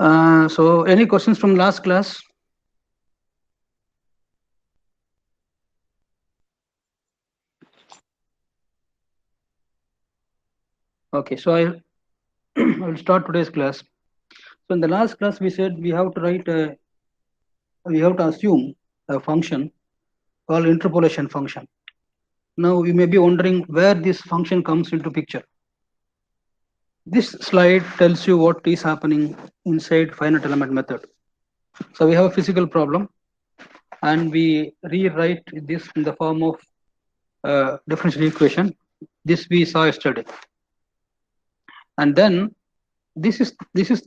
So any questions from last class? Okay, so I will start today's class. So in the last class, we said we have to we have to assume a function called interpolation function. Now you may be wondering where this function comes into picture. This slide tells you what is happening inside finite element method. So we have a physical problem, and we rewrite this in the form of differential equation. This we saw yesterday, and then this is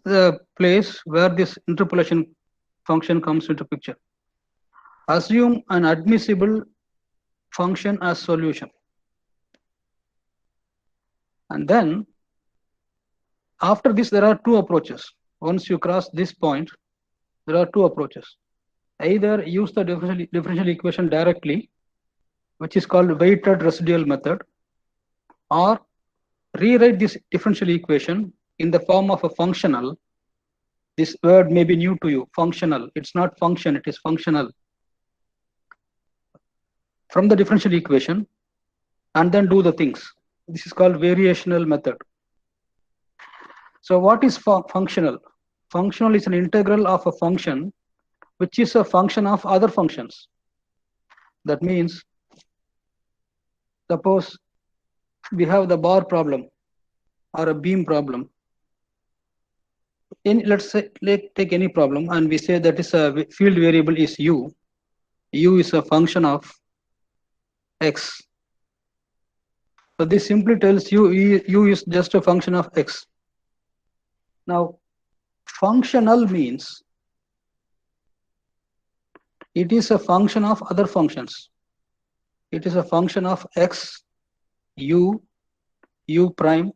the place where this interpolation function comes into picture. Assume an admissible function as solution, and then after this there are two approaches. Once you cross this point, there are two approaches. Either use the differential equation directly, which is called weighted residual method, or rewrite this differential equation in the form of a functional. This word may be new to you, functional. It's not function, it is functional. From the differential equation, and then do the things. This is called variational method. So what is functional? Functional is an integral of a function which is a function of other functions. That means, suppose we have the bar problem or a beam problem. Let's say, take any problem, and we say that is a field variable is u. U is a function of x. So this simply tells you u is just a function of x. Now, functional means it is a function of other functions. It is a function of x, u, u prime,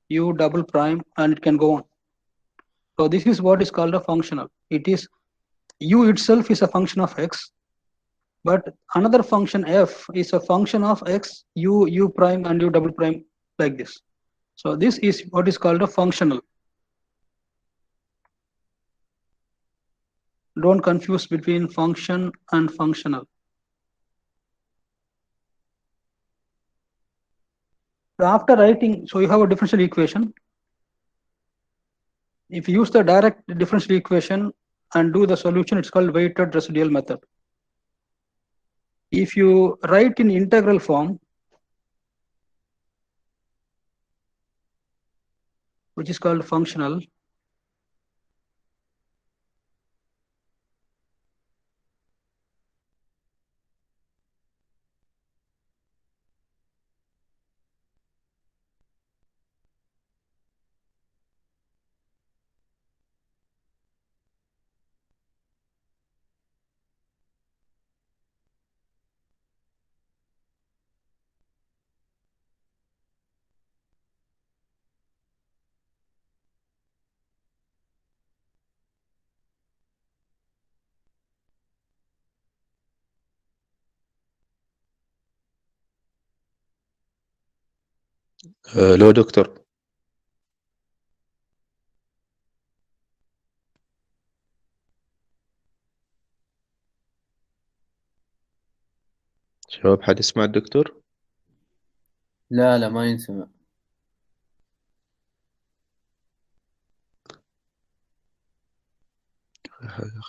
u double prime, and it can go on. So this is what is called a functional. It is u itself is a function of x, but another function f is a function of x, u prime, and u double prime, like this. So this is what is called a functional. Don't confuse between function and functional. So after writing, so you have a differential equation. If you use the direct differential equation and do the solution, it's called weighted residual method. If you write in integral form, which is called functional, لو دكتور شباب، حد يسمع الدكتور؟ لا ما ينسمع.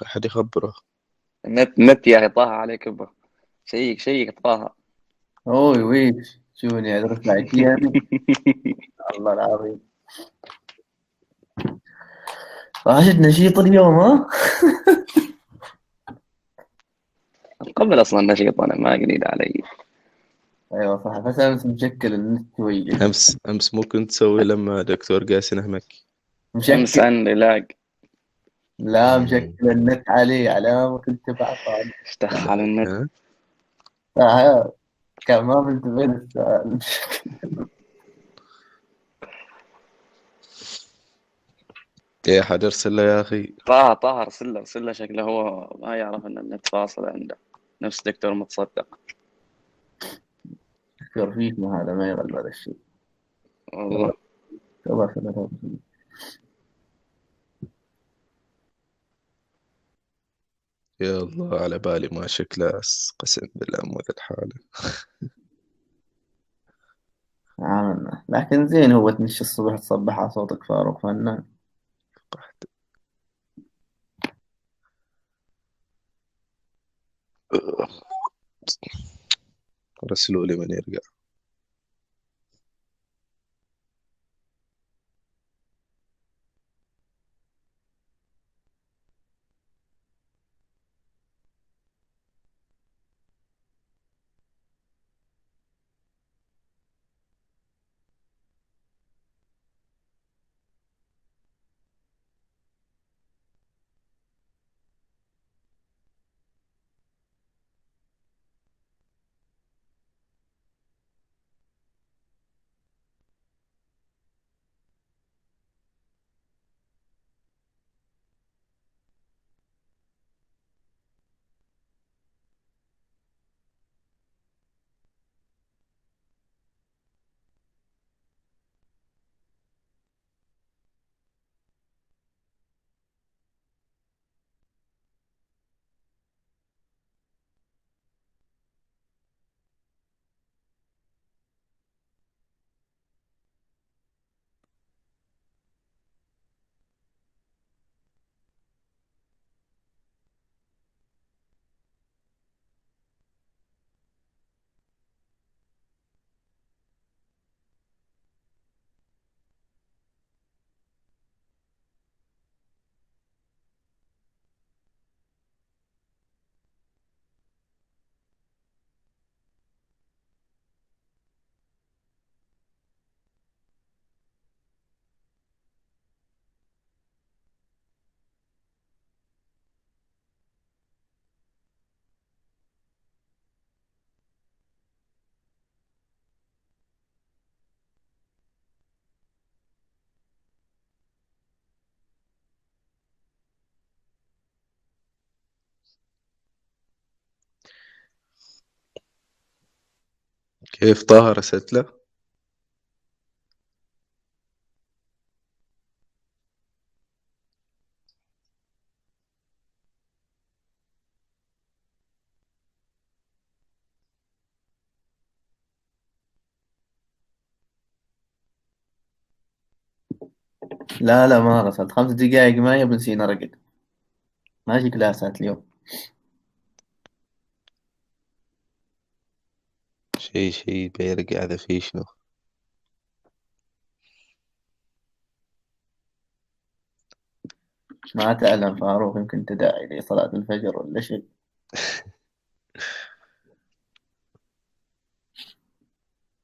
حد يخبره. النت يا اخي طاها عليك يبا. شيك طاها. اوي ويش شوني ادرس يعني. الله العظيم راشد نشيط اليوم ها. قبل اصلا نشيط انا ما قليل علي. ايوه صح، بس امس مشكل النت شويه. امس ممكن تسوي لما دكتور قاسي نهمك. امس مشكل عندي لاق. لا مشكل النت علي على ما كنت بعطى. اشتغل النت. كان ما منتبه للسؤال. يا حد ارسل له يا اخي. طه ارسل له شكله هو ما يعرف ان النت فاصل عنده، نفس دكتور متصدق. دكتور فيكم هذا ما يغلب هذا الشيء والله. يا الله على بالي ماشي كلاس، قسم بالله مو ذا الحالة. لكن زين هو تمشي الصبح تصبح على صوتك فاروق فنان. قحط. رسلوا لي من يرجع. كيف طه رسلت له؟ لا ما رسلت 5 دقايق ما يبي نسينا رقد. ماشي كلاسات اليوم. شي بيرجع ذا في شنو؟ ما تعلم فاروق يمكن تداعي لي صلاة الفجر ولا شيء.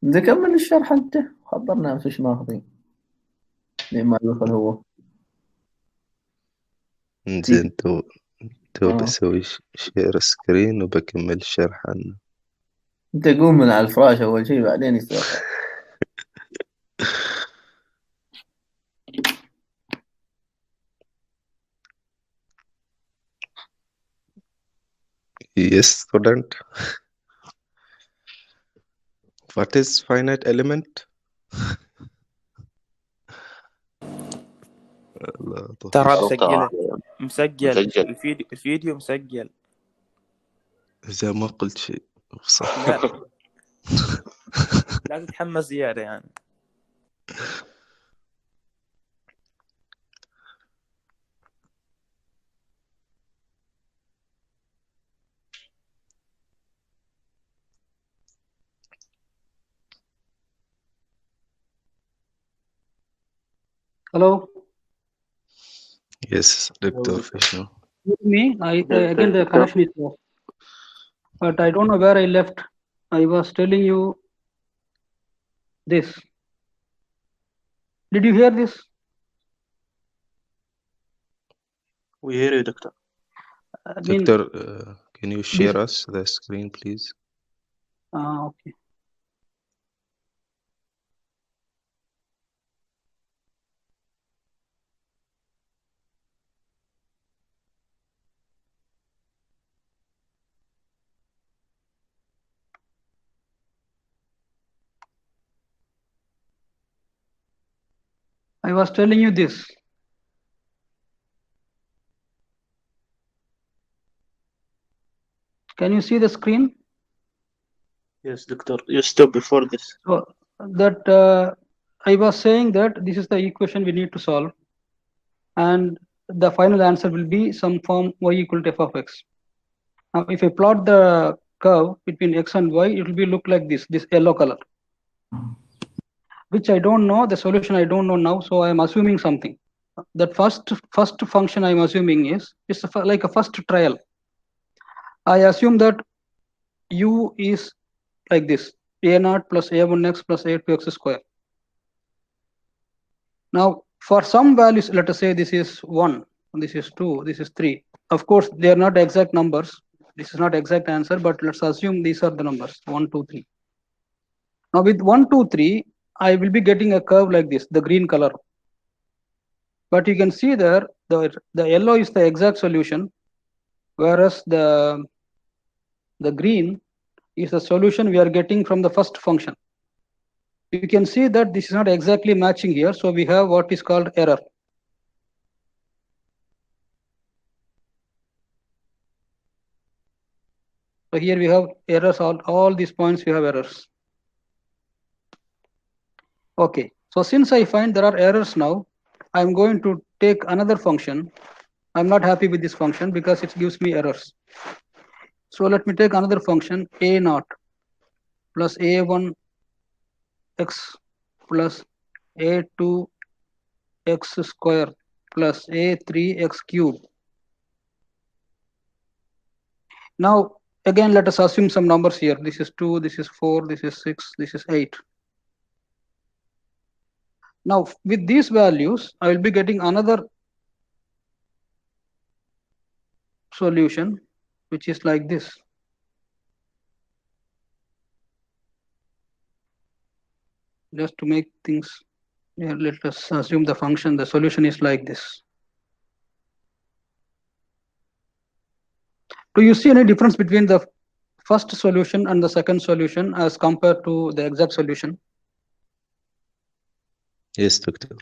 نكمل الشرح انت خبرنا فيش ماخذين لين ما يدخل هو. انزين تو آه. بسوي شير سكرين وبكمل الشرح عنه. انت قوم من على الفراش اول شيء بعدين يصير. Yes, student. What is finite element? لا ترى طفيش. مسجلة مسجل مسجل. الفيديو مسجل. إذا ما قلت شيء صح. لا لا تتحمس زيادة يعني. Hello, Yes, دكتور في شنو؟ me. Again the connection is lost, but I don't know where I left. I was telling you this. Did you hear this? We hear you, Doctor. I mean, Doctor, can you share us the screen, please? okay. I was telling you this. Can you see the screen? Yes, Doctor. You stop before this. So that I was saying that this is the equation we need to solve, and the final answer will be some form y equal to f of x. Now, if I plot the curve between x and y, it will be look like this yellow color, which I don't know. The solution I don't know now, so I am assuming something. That first function I am assuming is like a first trial. I assume that u is like this: a0 plus a1x plus a2x square. Now, for some values, let us say this is 1, this is 2, this is 3. Of course, they are not exact numbers. This is not exact answer, but let's assume these are the numbers 1, 2, 3. Now, with 1, 2, 3, I will be getting a curve like this, the green color. But you can see there, the yellow is the exact solution, whereas the green is the solution we are getting from the first function. You can see that this is not exactly matching here, so we have what is called error. So here we have errors, all these points we have errors. Okay, so since I find there are errors now, I'm going to take another function. I'm not happy with this function because it gives me errors. So let me take another function, a0 plus a1 x plus a2 x square plus a3 x cube. Now again, let us assume some numbers here. This is 2, this is 4, this is 6, this is 8. Now with these values, I will be getting another solution, which is like this. Just to make things, let us assume the function, the solution is like this. Do you see any difference between the first solution and the second solution as compared to the exact solution? Yes, Doctor.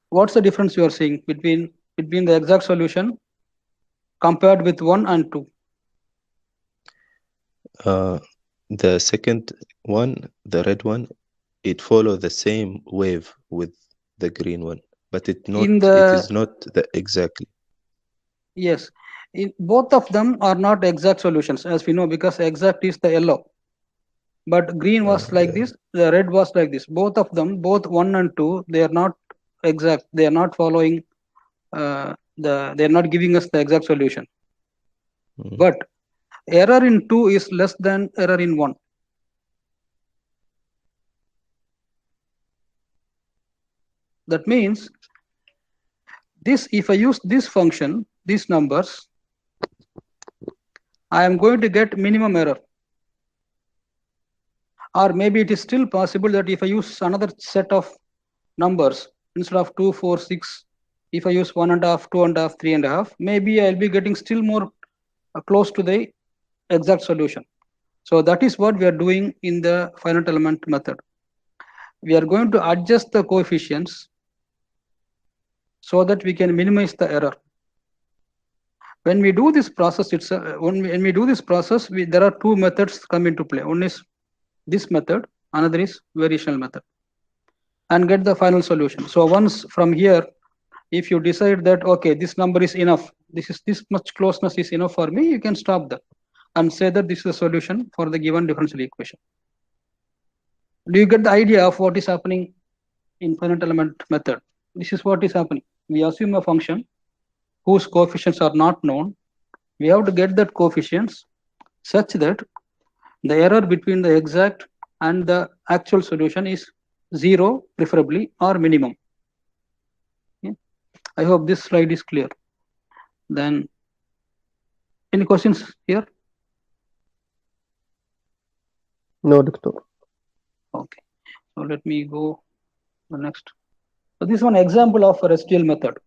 What's the difference you are seeing between the exact solution compared with 1 and 2? The second one, the red one, it follows the same wave with the green one, but it is not the exactly. Yes, both of them are not exact solutions, as we know, because exact is the yellow. But green was like this, the red was like this. Both of them, both 1 and 2, they are not exact. They are not following they are not giving us the exact solution. But error in 2 is less than error in 1. That means this, if I use this function, these numbers, I am going to get minimum error. Or maybe it is still possible that if I use another set of numbers, instead of 2, 4, 6, if I use 1.5, 2.5, 3.5, maybe I'll be getting still more close to the exact solution. So that is what we are doing in the finite element method. We are going to adjust the coefficients so that we can minimize the error. When we do this process, there are two methods come into play. One is this method, another is variational method, and get the final solution. So once from here, if you decide that, okay, this number is enough, this much closeness is enough for me, you can stop that and say that this is a solution for the given differential equation. Do you get the idea of what is happening in finite element method? This is what is happening. We assume a function whose coefficients are not known. We have to get that coefficients such that the error between the exact and the actual solution is 0, preferably, or minimum. Okay. I hope this slide is clear. Then, any questions here? No, Doctor. Okay. So let me go to the next. So this is one example of a residual method.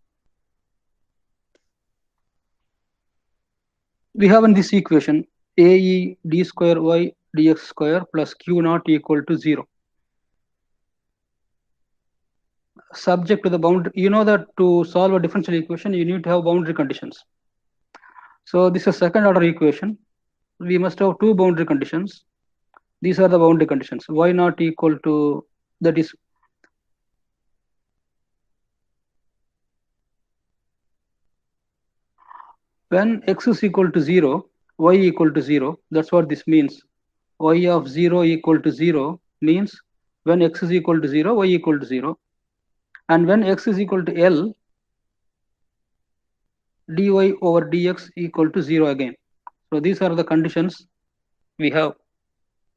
We have in this equation ae d square y dx square plus q naught equal to 0. Subject to the boundary, you know that to solve a differential equation, you need to have boundary conditions. So this is a second order equation. we must have two boundary conditions. These are the boundary conditions. Y not equal to, that is, when x is equal to 0, y equal to 0. That's what this means. Y of 0 equal to 0 means when x is equal to 0, y equal to 0. And when x is equal to L, dy over dx equal to 0 again. So these are the conditions we have.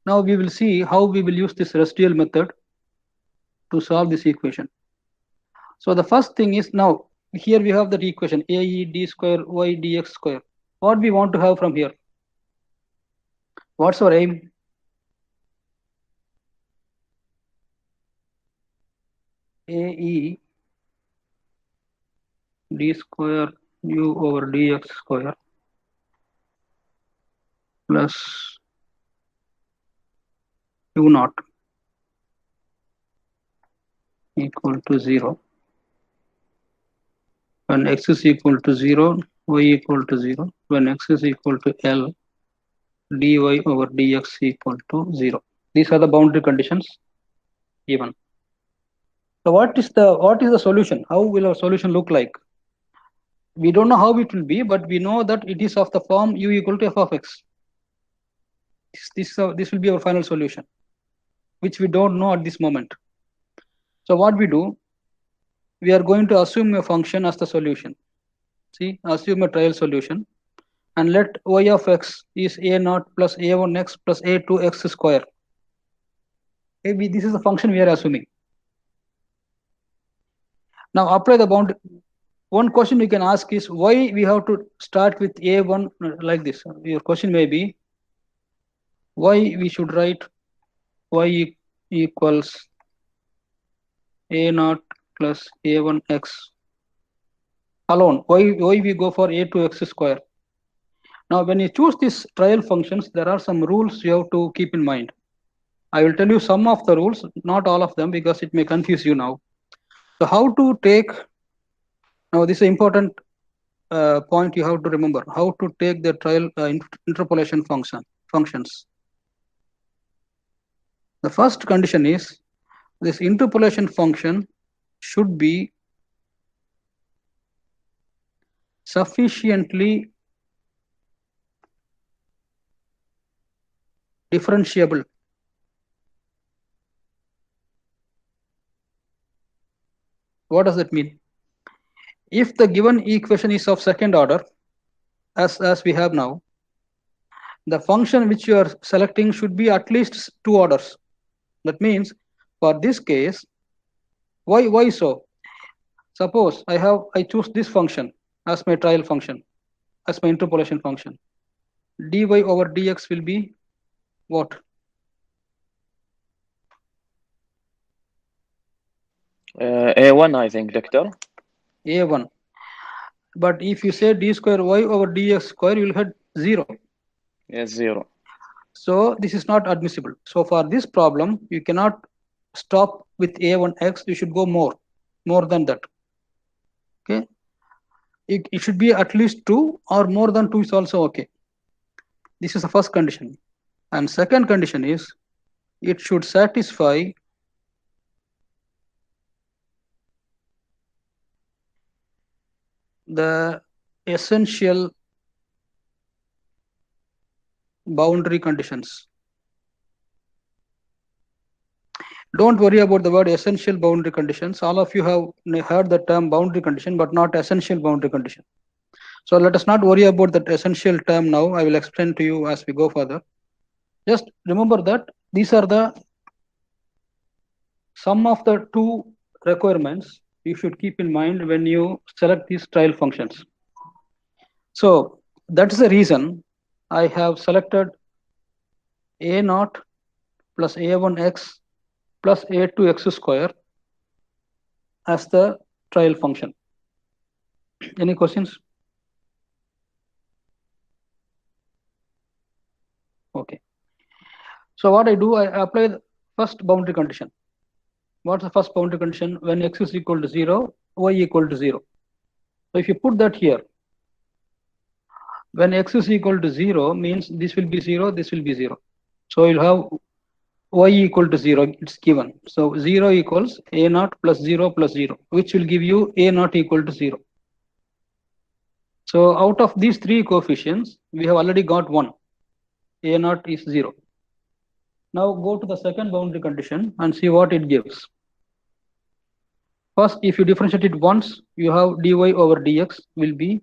Now we will see how we will use this residual method to solve this equation. So the first thing is, now here we have that equation ae d square y dx square. What we want to have from here? What's our aim? ae d square u over dx square plus u naught equal to 0. When x is equal to 0, y equal to 0. When x is equal to L, dy over dx equal to 0. These are the boundary conditions given. So what is the solution? How will our solution look like? We don't know how it will be, but we know that it is of the form u equal to f of x. This will be our final solution, which we don't know at this moment. So what we do, we are going to assume a function as the solution. See, assume a trial solution, and let y of x is a naught plus a1x plus a2x square. Maybe this is the function we are assuming. Now apply the boundary. One question you can ask is why we have to start with a1 like this. Your question may be why we should write y equals a naught plus a1x alone. Why we go for a2x square? Now when you choose these trial functions, there are some rules you have to keep in mind. I will tell you some of the rules, not all of them, because it may confuse you now. So how to take, now this is an important point you have to remember, how to take the trial interpolation functions. The first condition is this interpolation function should be sufficiently differentiable. What does that mean? If the given equation is of second order, as we have now, the function which you are selecting should be at least 2 orders. That means for this case, why so? Suppose I choose this function as my trial function, as my interpolation function. Dy over dx will be what? A1, I think, Doctor. A1. But if you say d square y over dx square, you will have 0. Yes, 0. So this is not admissible. So for this problem, you cannot stop with a1x. You should go more than that. Okay. It should be at least 2 or more than 2 is also okay. This is the first condition. And second condition is it should satisfy the essential boundary conditions. Don't worry about the word essential boundary conditions. All of you have heard the term boundary condition, but not essential boundary condition. So let us not worry about that essential term now. I will explain to you as we go further. Just remember that these are the some of the 2 requirements you should keep in mind when you select these trial functions. So that is the reason I have selected a naught plus a1x plus a2x square as the trial function. Any questions? Okay. So what I do, I apply the first boundary condition. What's the first boundary condition? When x is equal to 0, y equal to 0. So if you put that here, When x is equal to 0 means this will be 0, this will be 0. So you'll have y equal to 0, it's given. So 0 equals a naught plus 0 plus 0, which will give you a naught equal to 0. So out of these three coefficients, we have already got one. A naught is 0. Now go to the second boundary condition and see what it gives. First, if you differentiate it once, you have dy over dx will be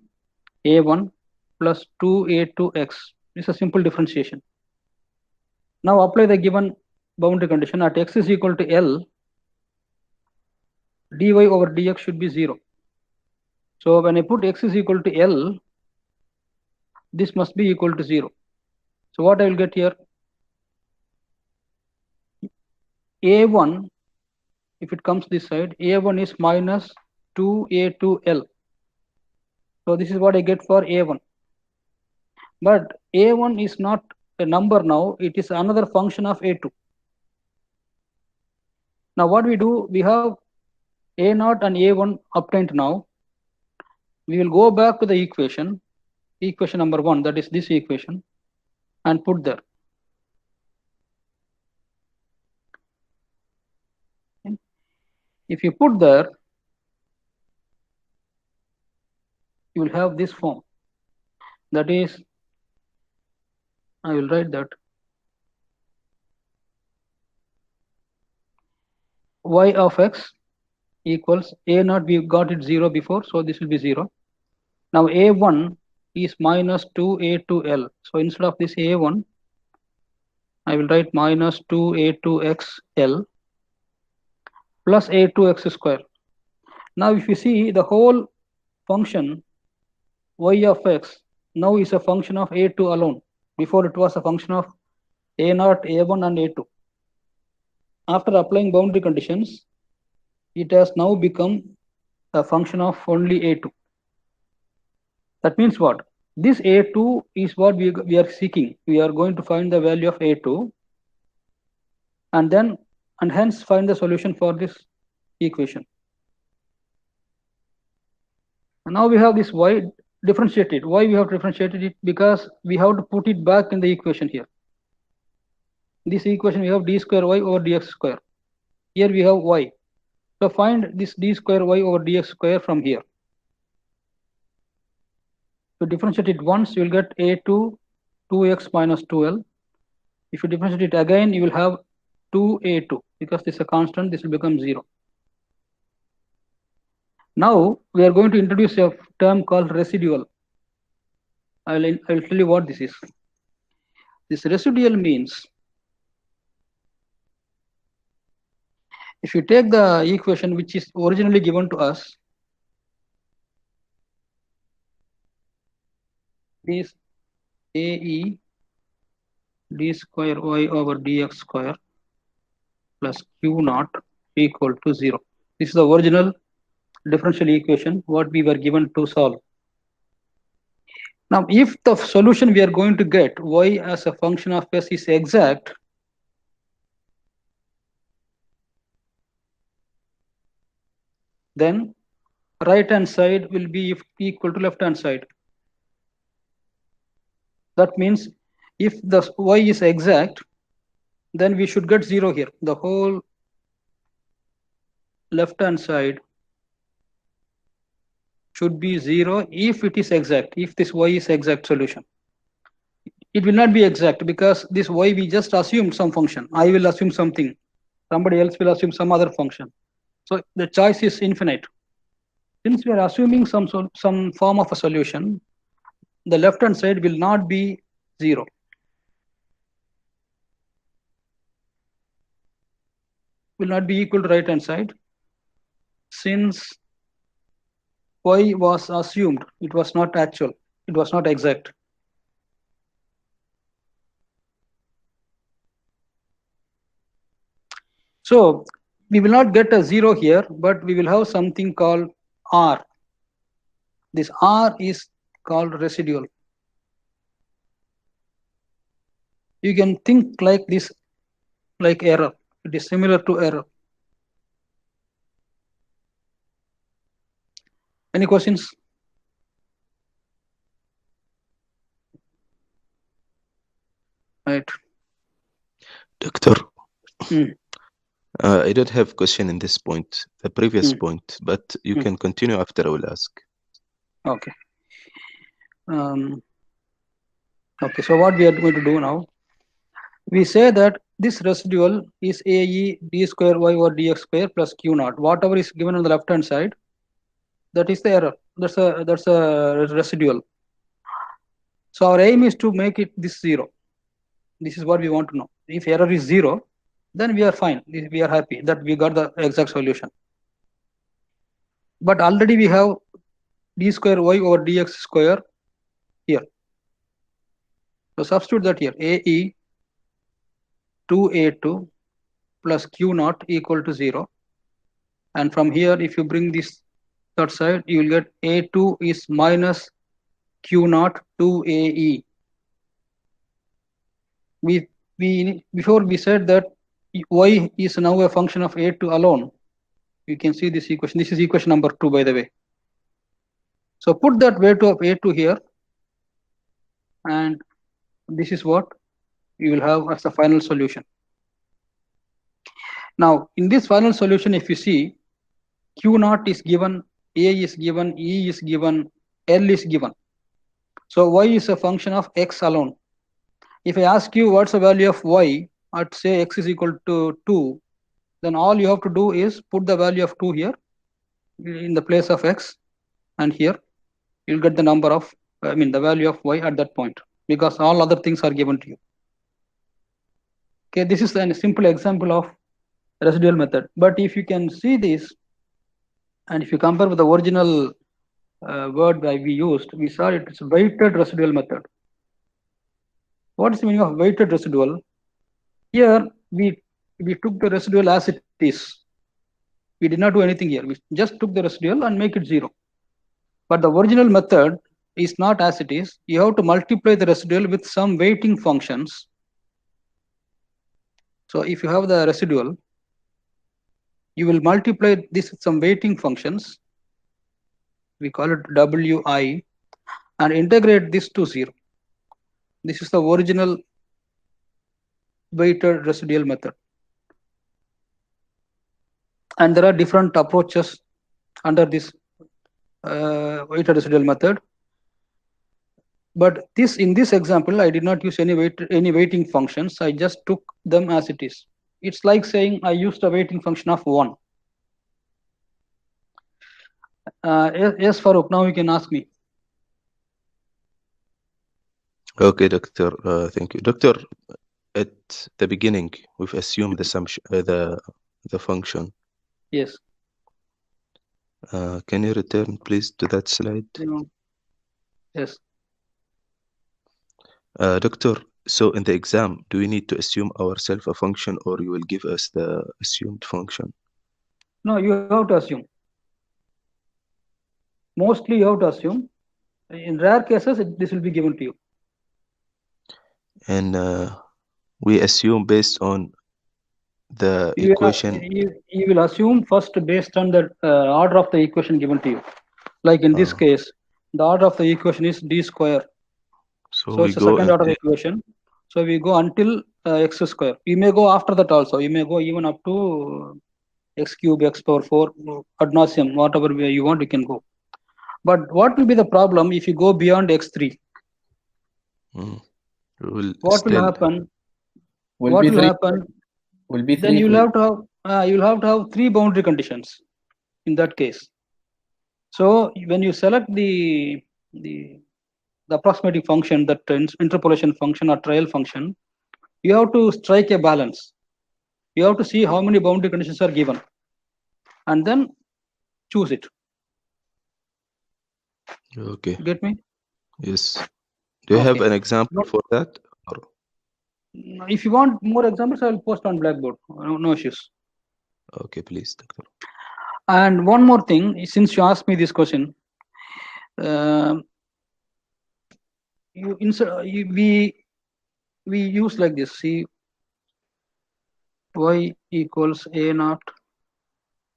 a1 plus 2a2x. This is a simple differentiation. Now apply the given boundary condition at x is equal to L, dy over dx should be 0. So when I put x is equal to L, this must be equal to 0. So what I will get here? A1, if it comes this side, A1 is minus 2A2L. So this is what I get for A1. But A1 is not a number now, it is another function of A2. Now what we do, we have A0 and A1 obtained now. We will go back to the equation number 1, that is this equation, and put there. If you put there, you will have this form. That is, I will write that y of x equals a0, we got it 0 before, so this will be 0. Now a1 is minus 2a2l. So instead of this a1, I will write minus 2a2xl plus a2x square. Now if you see the whole function y of x now is a function of a2 alone. Before it was a function of a0, a1 and a2. After applying boundary conditions, it has now become a function of only a2. That means what? This a2 is what we are seeking. We are going to find the value of a2 and hence find the solution for this equation. And now we have this y differentiated. Why we have differentiated it? Because we have to put it back in the equation here. This equation we have d square y over dx square. Here we have y. So find this d square y over dx square from here. To differentiate it once, you will get a2 2x minus 2l. If you differentiate it again, you will have 2a2. Because this is a constant, this will become 0. Now we are going to introduce a term called residual. I will tell you what this is. This residual means if you take the equation which is originally given to us, is ae d square y over dx square plus q naught equal to 0. This is the original differential equation what we were given to solve. Now if the solution we are going to get y as a function of s is exact, then right hand side will be equal to left hand side. That means if the y is exact, then we should get 0 here. The whole left hand side should be 0 if it is exact, if this y is exact solution. It will not be exact because this y we just assumed some function. I will assume something. Somebody else will assume some other function. So the choice is infinite. Since we are assuming some form of a solution, the left hand side will not be 0. Will not be equal to right hand side. Since y was assumed, it was not actual, it was not exact. So we will not get a 0 here, but we will have something called R. This R is called residual. You can think like this, like error. It is similar to error. Any questions? Right. Doctor, Hmm. I don't have question in this point, the previous point, but you can continue after I will ask. Okay. Okay, so what we are going to do now, we say that this residual is AE d square y over dx square plus q naught. Whatever is given on the left hand side, that is the error. That's a residual. So our aim is to make it this 0. This is what we want to know. If error is 0, then we are fine. We are happy that we got the exact solution. But already we have d square y over dx square here. So substitute that here. AE 2A2 plus q naught equal to 0. And from here, if you bring this third side, you will get A2 is minus q naught 2AE. Before we said that y is now a function of A2 alone. You can see this equation. This is equation number 2, by the way. So put that value of A2 here, and this is what you will have as the final solution. Now, in this final solution, if you see, Q naught is given, A is given, E is given, L is given. So y is a function of x alone. If I ask you what's the value of y at say x is equal to 2, then all you have to do is put the value of 2 here in the place of x, and here you'll get the number of, the value of y at that point, because all other things are given to you. Okay, this is a simple example of residual method. But if you can see this, and if you compare with the original word that we used, we saw it's weighted residual method. What is the meaning of weighted residual? Here we took the residual as it is. We did not do anything here. We just took the residual and make it 0. But the original method is not as it is. You have to multiply the residual with some weighting functions. So if you have the residual, you will multiply this with some weighting functions. We call it Wi, and integrate this to 0. This is the original weighted residual method. And there are different approaches under this weighted residual method. But in this example, I did not use any weighting functions. I just took them as it is. It's like saying I used a weighting function of 1. Yes, Farooq, now you can ask me. Okay, Doctor. Thank you. Doctor, at the beginning, we've assumed the function. Yes. Can you return, please, to that slide? Yes. Doctor, so in the exam, do we need to assume ourselves a function, or you will give us the assumed function? No, you have to assume. Mostly you have to assume. In rare cases, this will be given to you. And we assume based on the equation. You will assume first based on the order of the equation given to you. Like in this case, the order of the equation is d square. So it's a second order equation. So we go until x square. You may go after that also. You may go even up to x cube, x power 4, ad nauseam, whatever way you want, you can go. But what will be the problem if you go beyond x3? What will happen? Will be 3. Then you'll have to have 3 boundary conditions in that case. So when you select the approximating function, that interpolation function or trial function, you have to strike a balance. You have to see how many boundary conditions are given, and then choose it. Okay. Get me? Yes. Do you have an example for that? Or? If you want more examples, I will post on Blackboard. No issues. Okay, please, Doctor. And one more thing, since you asked me this question, we use like this. See, y equals a naught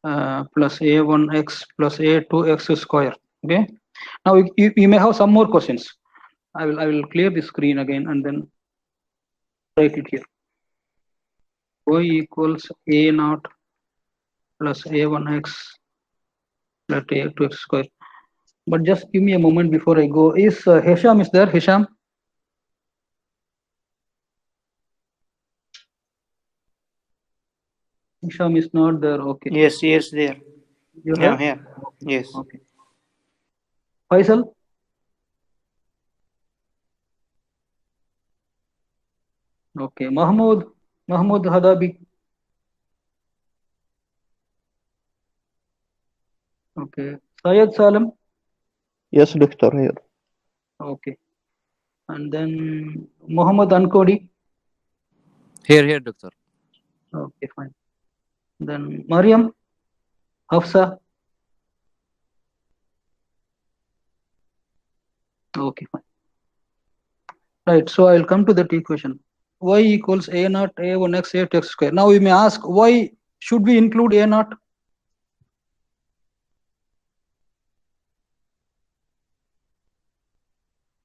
plus a1x plus a2x square. Okay. Now you may have some more questions. I will clear the screen again, and then write it here. Y equals a naught plus a1x plus a2x square. But just give me a moment before I go. Is Hisham is there? Hisham? Hisham is not there. Okay. Yes, there. You Yeah, have? here. Yes. Okay. Faisal? Okay. Mahmoud Hadabi. Okay. Syed Salam. Yes, Doctor, here. Okay. And then Muhammad Ankodi. Here, Doctor. Okay, fine. Then Mariam, Hafsa. Okay, fine. Right. So I'll come to that equation. Y equals a naught a1x a2x square. Now you may ask, why should we include a naught?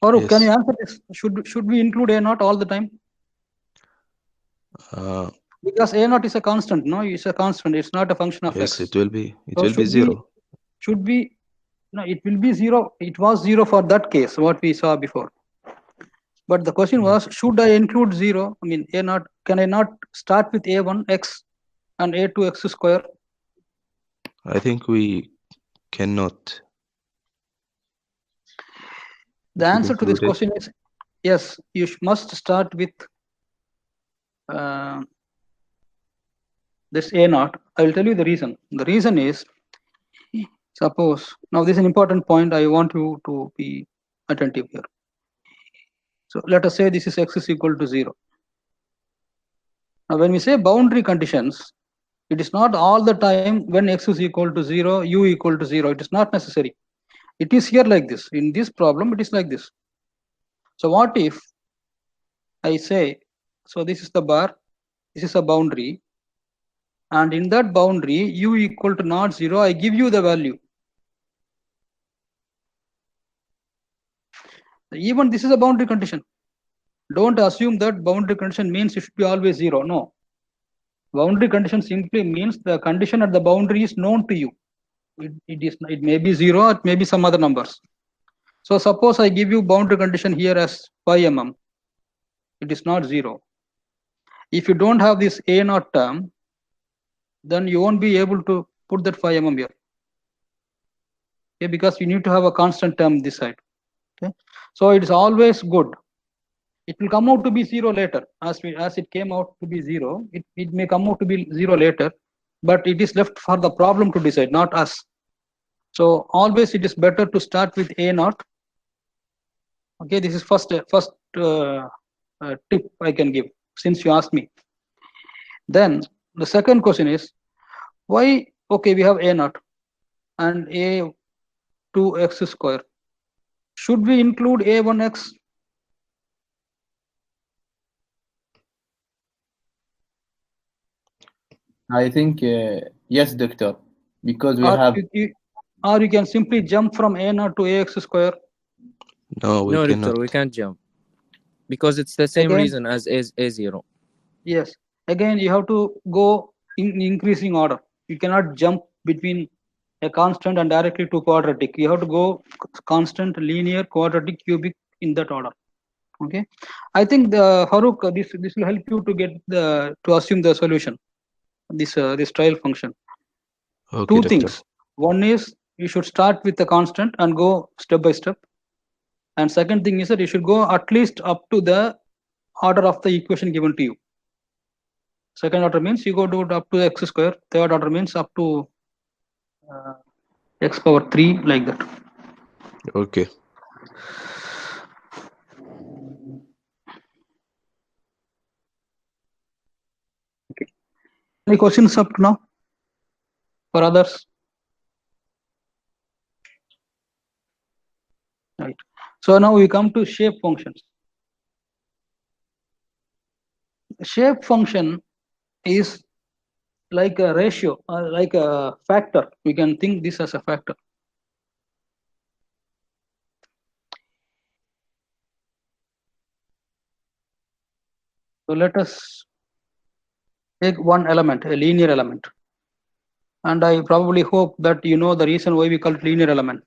Or Yes. can you answer this? Should we include a naught all the time? Because a naught is a constant, no? It's a constant. It's not a function of yes, x. it will be. It So will be zero. Should be no? It will be zero. It was zero for that case, what we saw before. But the question was, should I include zero? I mean, a naught. Can I not start with a1x and a2x square? I think we cannot. The answer to this question is yes. You must start with this a naught. I will tell you the reason. The reason is, suppose now this is an important point. I want you to be attentive here. So let us say this is x is equal to 0. Now when we say boundary conditions, it is not all the time when x is equal to 0, u equal to 0. It is not necessary. It is here like this. In this problem, it is like this. So what if I say, so this is the bar, this is a boundary, and in that boundary, u equal to not 0, I give you the value. Even this is a boundary condition. Don't assume that boundary condition means it should be always 0. No. Boundary condition simply means the condition at the boundary is known to you. It may be 0, or it may be some other numbers. So suppose I give you boundary condition here as 5 mm. It is not 0. If you don't have this a naught term, then you won't be able to put that 5 mm here. Okay, because you need to have a constant term this side. Okay, so it is always good. It will come out to be 0 later. As it came out to be 0, it may come out to be 0 later, but it is left for the problem to decide, not us. So always it is better to start with a naught. Okay, this is first tip I can give since you asked me. Then the second question is, why? Okay, we have a naught and a2x square. Should we include a1x? I think yes, Doctor, because we have. Or you can simply jump from a naught to ax square. No, we cannot. Doctor, we can't jump because it's the same reason as a0. Yes. Again, you have to go in increasing order. You cannot jump between a constant and directly to quadratic. You have to go constant, linear, quadratic, cubic in that order. Okay. I think Farooq, this will help you to get to assume the solution. This trial function. Okay, Two Doctor. things. One is you should start with the constant and go step by step. And second thing is that you should go at least up to the order of the equation given to you. Second order means you go to up to x square. Third order means up to x power 3, like that. Okay. Okay. Any questions up to now for others? Right. So now we come to shape functions. Shape function is like a ratio, like a factor. We can think this as a factor. So let us take one element, a linear element. And I probably hope that you know the reason why we call it linear element.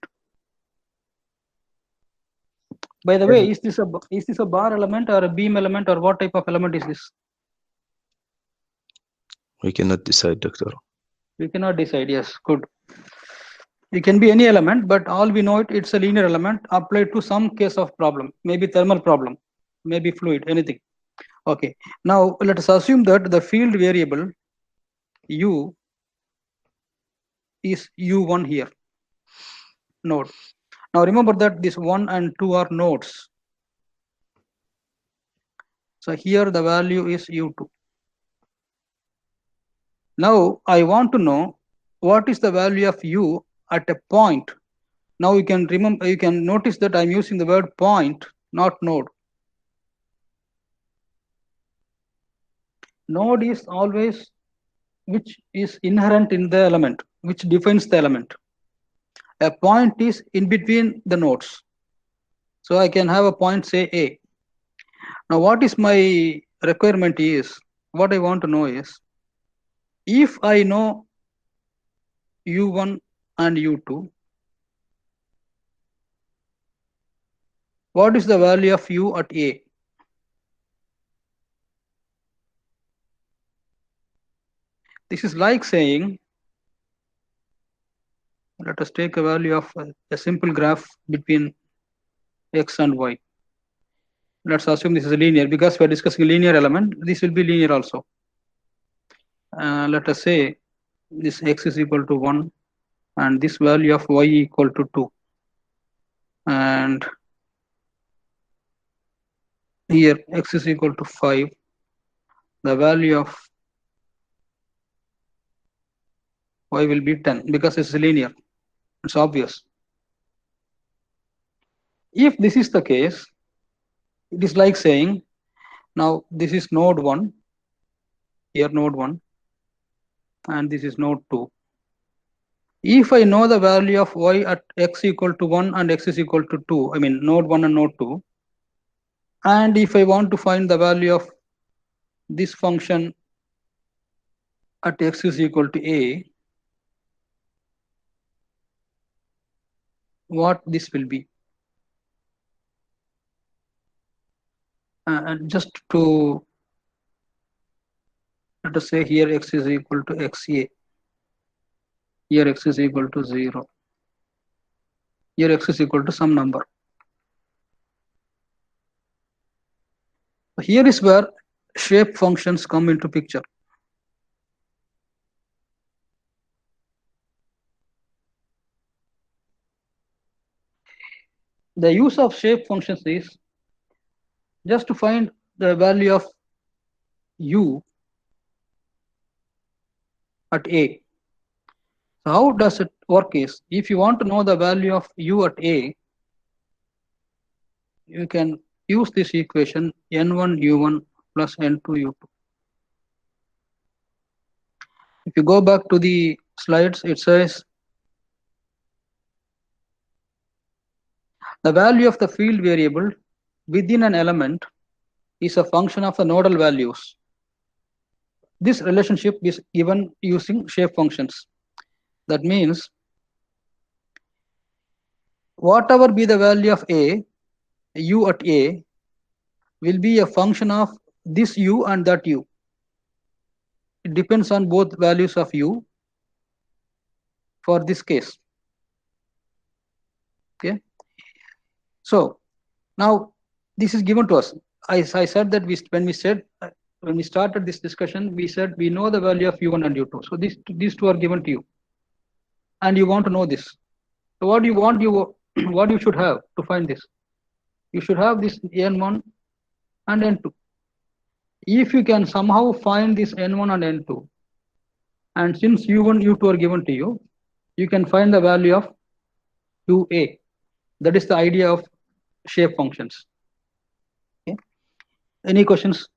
By the way, is this a bar element or a beam element, or what type of element is this? We cannot decide, Doctor. We cannot decide. Yes, good. It can be any element, but all we know it's a linear element applied to some case of problem, maybe thermal problem, maybe fluid, anything. Okay. Now let us assume that the field variable u is u1 here, node. Now remember that this 1 and 2 are nodes. So here the value is u2. Now I want to know what is the value of u at a point. Now you can remember, you can notice that I'm using the word point, not node. Node is always which is inherent in the element, which defines the element. A point is in between the nodes. So I can have a point, say A. Now what is my requirement is, what I want to know is, if I know u1 and u2, what is the value of u at A? This is like saying, let us take a value of a simple graph between x and y. Let's assume this is a linear, because we are discussing a linear element. This will be linear also. Let us say this x is equal to 1 and this value of y equal to 2. And here x is equal to 5. The value of y will be 10 because it's linear. It's obvious. If this is the case, it is like saying, now this is node 1, here node 1, and this is node 2. If I know the value of y at x equal to 1 and x is equal to 2, I mean node 1 and node 2, and if I want to find the value of this function at x is equal to a, what this will be? And just to, let us say here x is equal to xa, here x is equal to 0, here x is equal to some number. Here is where shape functions come into picture. The use of shape functions is just to find the value of u at a. So how does it work is, if you want to know the value of u at a, you can use this equation n1 u1 plus n2 u2. If you go back to the slides, it says the value of the field variable within an element is a function of the nodal values. This relationship is given using shape functions. That means whatever be the value of a, u at a will be a function of this u and that u. It depends on both values of u for this case. Okay. So now this is given to us. I said that when we started this discussion, we said we know the value of u1 and u2. So these two are given to you, and you want to know this. So what you should have to find this? You should have this n1 and n2. If you can somehow find this n1 and n2, and since u1, u2 are given to you, you can find the value of ua. That is the idea of shape functions. Okay. Any questions?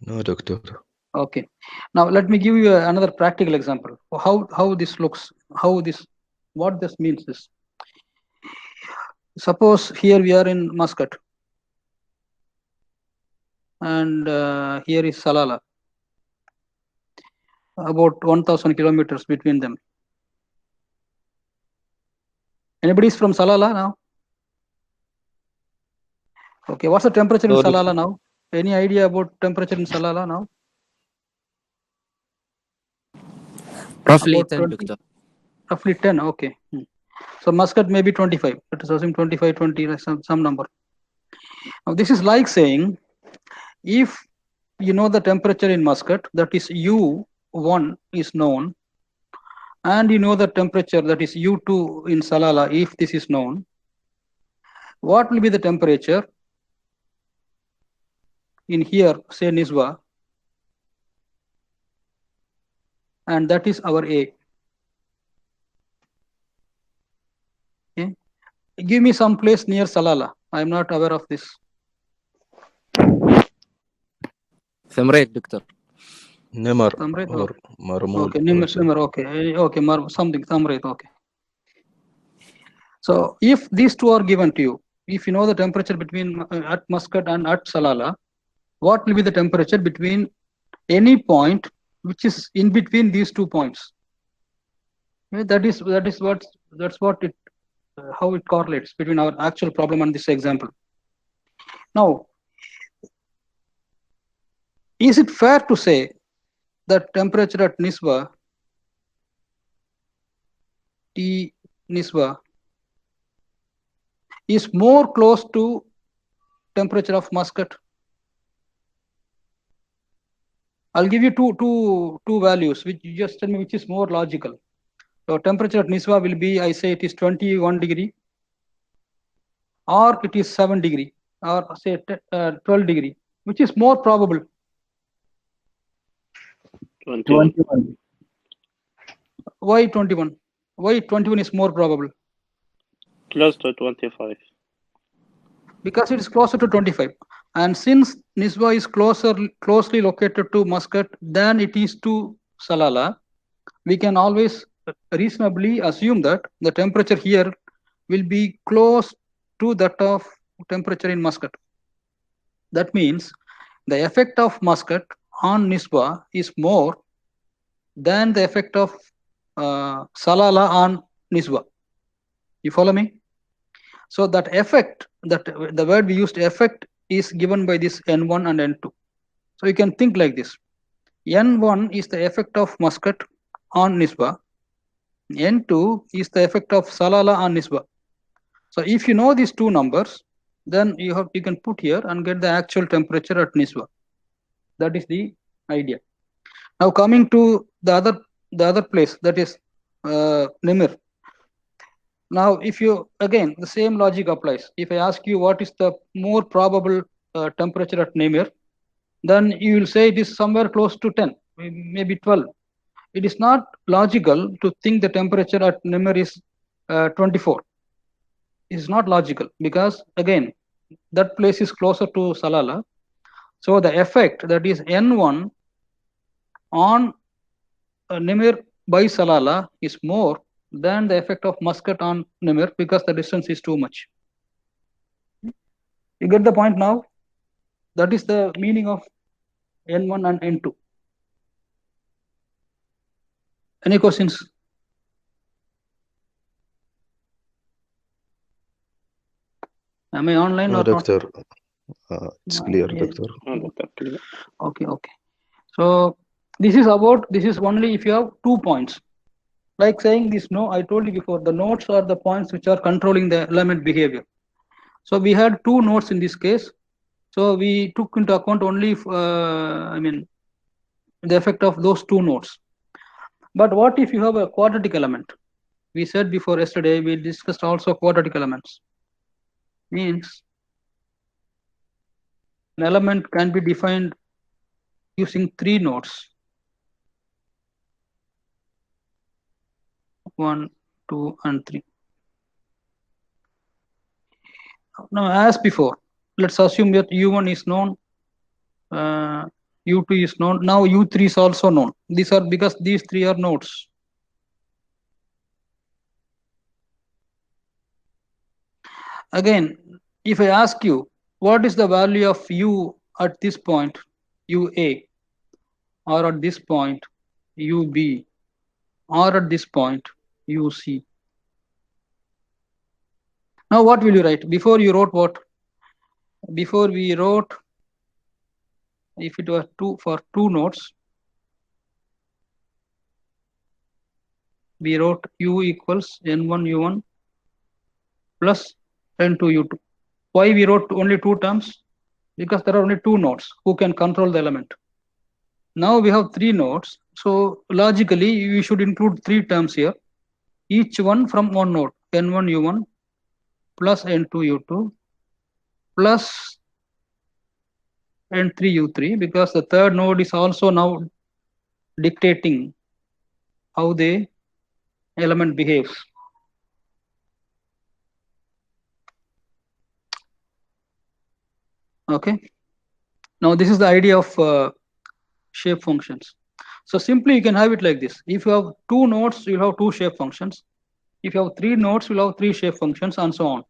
No, Doctor. Okay. Now let me give you another practical example. How this looks. What this means is. suppose here we are in Muscat, and here is Salalah, about 1,000 kilometers between them. Anybody is from Salalah now? Okay, what's the temperature in Salalah now? Any idea about temperature in Salalah now? Roughly About 10, 20? Doctor. Roughly 10, okay. So Muscat may be 25. Let us assume 25, 20, like some number. Now this is like saying, if you know the temperature in Muscat, that is U1 is known, and you know the temperature, that is U2 in Salalah, if this is known, what will be the temperature in here, say Niswa, and that is our A. Okay. Give me some place near Salalah. I am not aware of this. Thamreit, Doctor. Nimar Thamreit, or Marmul. okay, Nimar, okay, okay, something, Thamreit, okay. So if these two are given to you, if you know the temperature between at Muscat and at Salalah, what will be the temperature between any point which is in between these 2 points? Okay, that's what it how it correlates between our actual problem and this example. Now, is it fair to say that temperature at Niswa, T Niswa, is more close to temperature of Muscat? I'll give you two values, which you just tell me which is more logical. So temperature at Niswa will be, I say it is 21 degree, or it is 7 degree, or say 12 degree. Which is more probable? 21. Why 21? Why 21 is more probable? Close to 25. Because it is closer to 25. And since Niswa is closely located to Muscat than it is to Salalah, we can always reasonably assume that the temperature here will be close to that of temperature in Muscat. That means the effect of Muscat on Niswa is more than the effect of Salalah on Niswa. You follow me? So that effect, that the word we used, effect, is given by this N1 and N2. So you can think like this. N1 is the effect of Muscat on Niswa. N2 is the effect of Salalah on Niswa. So if you know these two numbers, then you can put here and get the actual temperature at Niswa. That is the idea. Now coming to the other place, that is Nimir. Now, if you, again, the same logic applies. If I ask you what is the more probable temperature at Nimir, then you will say it is somewhere close to 10, maybe 12. It is not logical to think the temperature at Nimir is 24. It is not logical because, again, that place is closer to Salalah. So the effect, that is N1 on Nimir by Salalah, is more than the effect of Muscat on Nimir because the distance is too much. You get the point now? That is the meaning of N1 and N2. Any questions? Am I online No, or Doctor. not? It's clear, Yeah. Doctor. Okay. So this is only if you have 2 points. Like saying this, I told you before, the nodes are the points which are controlling the element behavior. So we had 2 nodes in this case. So we took into account only, the effect of those 2 nodes. But what if you have a quadratic element? We said before yesterday, we discussed also quadratic elements. Means an element can be defined using 3 nodes. 1, 2, and 3. Now, as before, let's assume that U1 is known, U2 is known. Now U3 is also known. These are because these 3 are nodes. Again, if I ask you, what is the value of u at this point, ua, or at this point, ub, or at this point, uc? Now, what will you write? Before you wrote what? Before we wrote, if it was for two nodes, we wrote u equals n1 u1 plus n2 u2. Why we wrote only two terms? Because there are only two nodes who can control the element. Now we have three nodes, so logically we should include three terms here, each one from one node, n1 u1 plus n2 u2 plus n3 u3, because the third node is also now dictating how the element behaves. Okay. Now this is the idea of shape functions. So simply you can have it like this. If you have two nodes, you'll have two shape functions. If you have three nodes, you'll have three shape functions, and so on.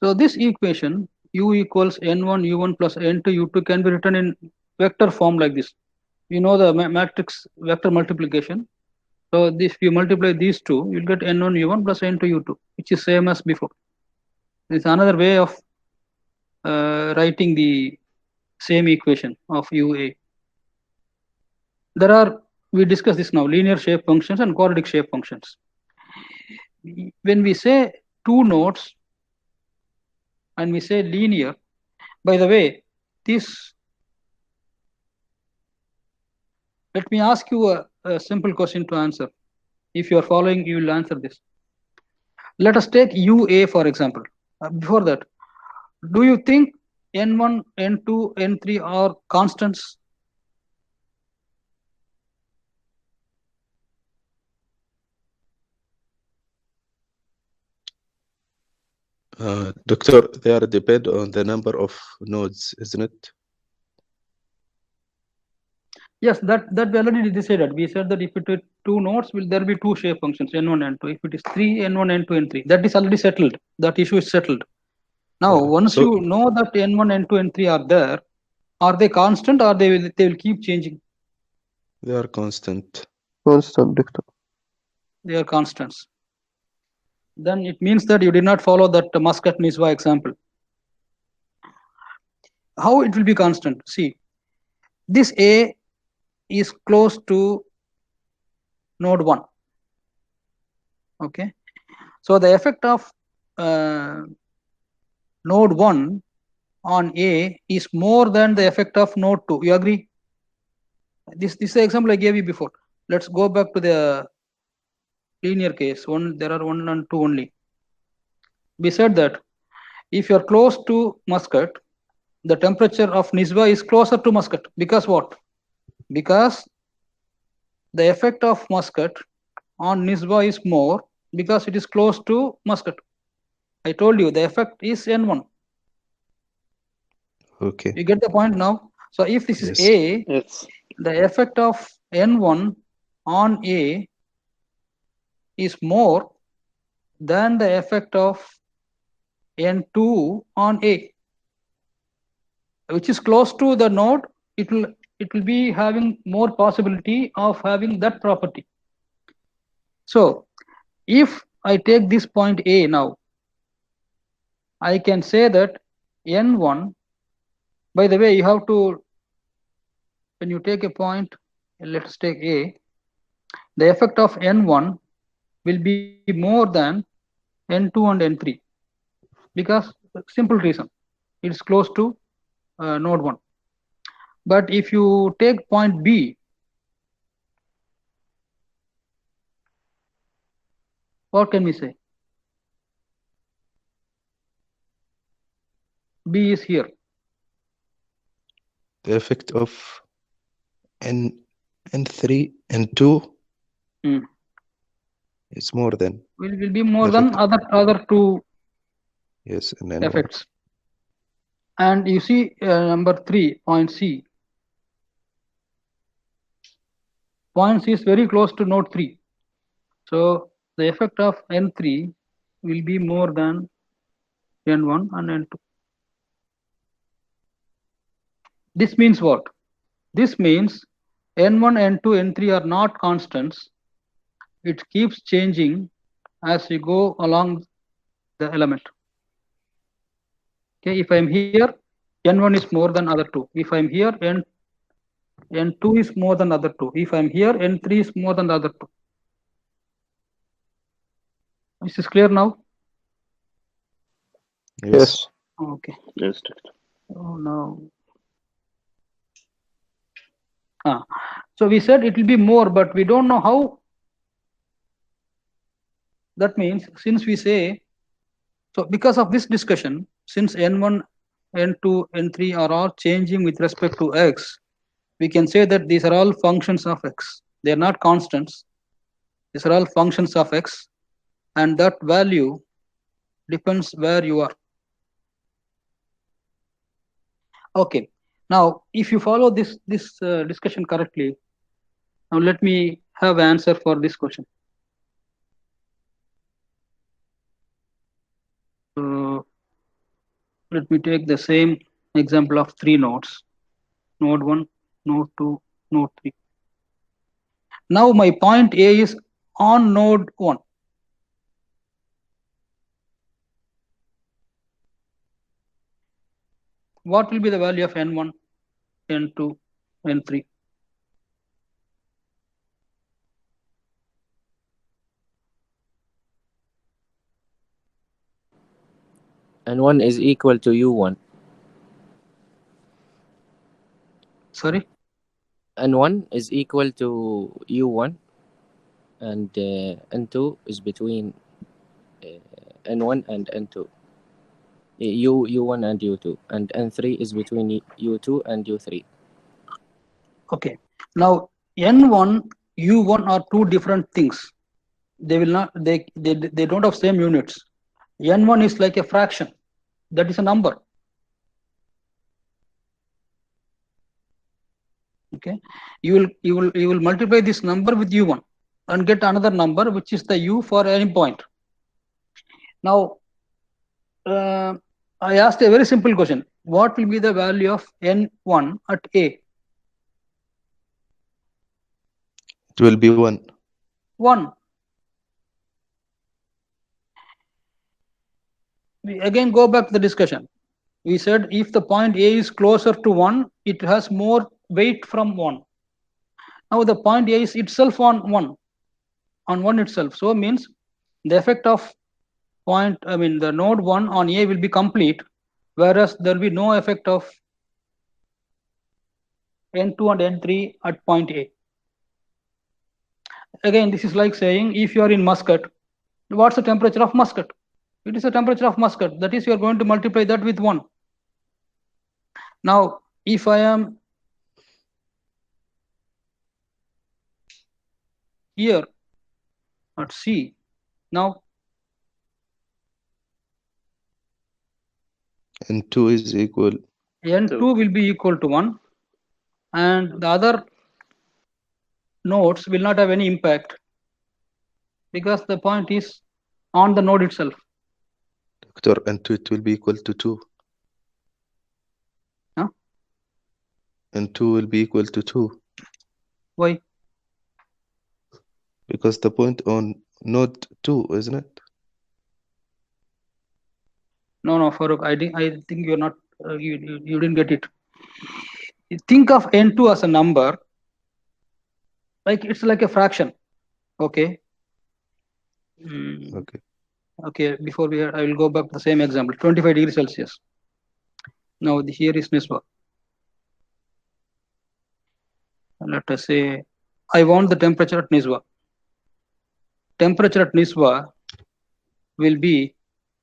So this equation u equals n1 u1 plus n2 u2 can be written in vector form like this. You know the matrix vector multiplication. So if you multiply these two, you'll get n1 u1 plus n2 u2, which is same as before. It's another way of writing the same equation of ua. We discuss this now, linear shape functions and quadratic shape functions. When we say two nodes and we say linear, by the way, let me ask you a simple question to answer. If you are following, you will answer this. Let us take ua for example. Before that, do you think n1, n2, n3 are constants? Doctor, they are depend on the number of nodes, isn't it? Yes, that we already decided. We said that if it is two nodes, will there be two shape functions, n1, n2. If it is three, n1, n2, n3. That is already settled. That issue is settled. Now, once you know that n1, n2, n3 are there, are they constant or they will keep changing? They are constant. Constant, Doctor. They are constants. Then it means that you did not follow that Muscat-Niswa example. How it will be constant? See, this A is close to node 1. Okay. So the effect of node 1 on A is more than the effect of node 2. You agree? This is the example I gave you before. Let's go back to the linear case. There are 1 and 2 only. We said that if you are close to Muscat, the temperature of Niswa is closer to Muscat. Because what? Because the effect of Muscat on Niswa is more because it is close to Muscat. I told you the effect is n1. Okay. You get the point now? So if this is A, the effect of n1 on A is more than the effect of n2 on A, which is close to the node. It will be having more possibility of having that property. So if I take this point A now, I can say that n1, by the way, you have to, when you take a point, let's take A, the effect of n1 will be more than n2 and n3 because simple reason, it is close to node 1. But if you take point B, what can we say? B is here. The effect of n3, n2 is more than. Will be more than other two yes, and effects. And you see number 3, point C. point C is very close to node 3. So the effect of N3 will be more than N1 and N2. This means what? This means N1, N2, N3 are not constants. It keeps changing as you go along the element. Okay, if I'm here, N1 is more than other two. If I'm here, N2 is more than other two. If I'm here, N3 is more than the other two. Is this clear now? Yes. Okay. Yes, doctor. Oh no. So we said it will be more, but we don't know how. That means since we say, so because of this discussion, since N1, N2, N3 are all changing with respect to X, we can say that these are all functions of X. They are not constants. These are all functions of X, and that value depends where you are. Okay. Now, if you follow this discussion correctly, now let me have an answer for this question. So let me take the same example of 3 nodes, node 1, node 2, node 3. Now my point A is on node 1. What will be the value of N1, N2, N3? N1 is equal to U1. Sorry? N1 is equal to U1, and N2 is between N1 and N2. U1 and U2, and N3 is between U2 and U3. Okay. Now N1, U1 are two different things. They will not. They don't have same units. N1 is like a fraction. That is a number. Okay. You will multiply this number with U1 and get another number which is the U for any point. Now I asked a very simple question. What will be the value of N1 at A? It will be 1. 1. We again go back to the discussion. We said if the point A is closer to 1, it has more weight from 1. Now the point A is itself on 1 itself. So means the effect of the node 1 on A will be complete, whereas there will be no effect of N2 and N3 at point A. Again, this is like saying if you are in Muscat, what's the temperature of Muscat? It is the temperature of Muscat. That is, you are going to multiply that with 1. Now, if I am here at C, now N2 is equal. N2 will be equal to 1, and the other nodes will not have any impact because the point is on the node itself. Doctor, N2 it will be equal to 2. Huh? N2 will be equal to 2. Why? Because the point on node 2, isn't it? No, Farooq, I think you're not, you didn't get it. You think of N2 as a number, like it's like a fraction. Okay. Okay. Okay, before I will go back to the same example, 25 degrees Celsius. Now here is Niswa. Let us say I want the temperature at Niswa. Temperature at Niswa will be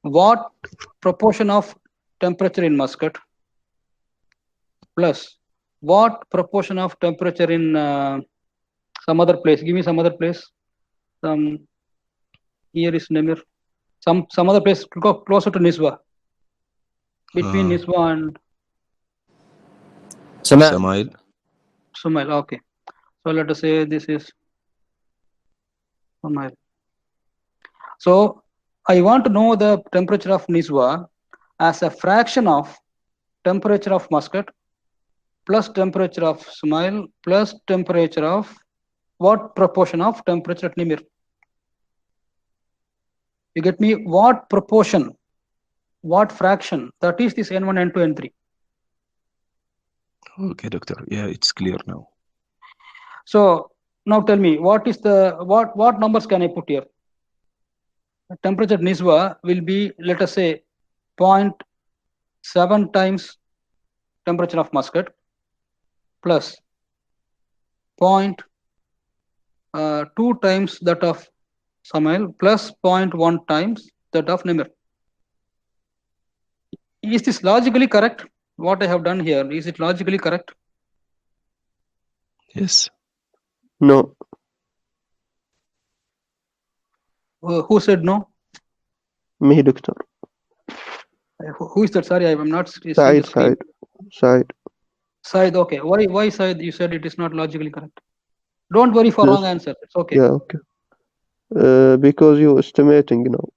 what proportion of temperature in Muscat plus what proportion of temperature in some other place. Give me some other place. Here is Nemir. Some other place closer to Niswa. Between Niswa and Samail. Sumail. Okay. So let us say this is Sumail. So I want to know the temperature of Nizwa as a fraction of temperature of Muscat plus temperature of Sumail plus temperature of what proportion of temperature at Nimir. You get me? What proportion, what fraction, that is this N1, N2, N3. Okay, doctor. Yeah, it's clear now. So now tell me, what is the what numbers can I put here? The temperature at Nizwa will be, let us say, 0.7 times temperature of Muscat plus 0.2 times that of Sumail plus 0.1 times that of Nimir. Is this logically correct? What I have done here, is it logically correct? Yes. No. Who said no? Me, doctor. Who is that? Sorry, I am not seeing the Said, screen. Said. Said, okay. Why Said? You said it is not logically correct. Don't worry for Yes. wrong answer. It's okay. Yeah, okay. Because you're estimating now.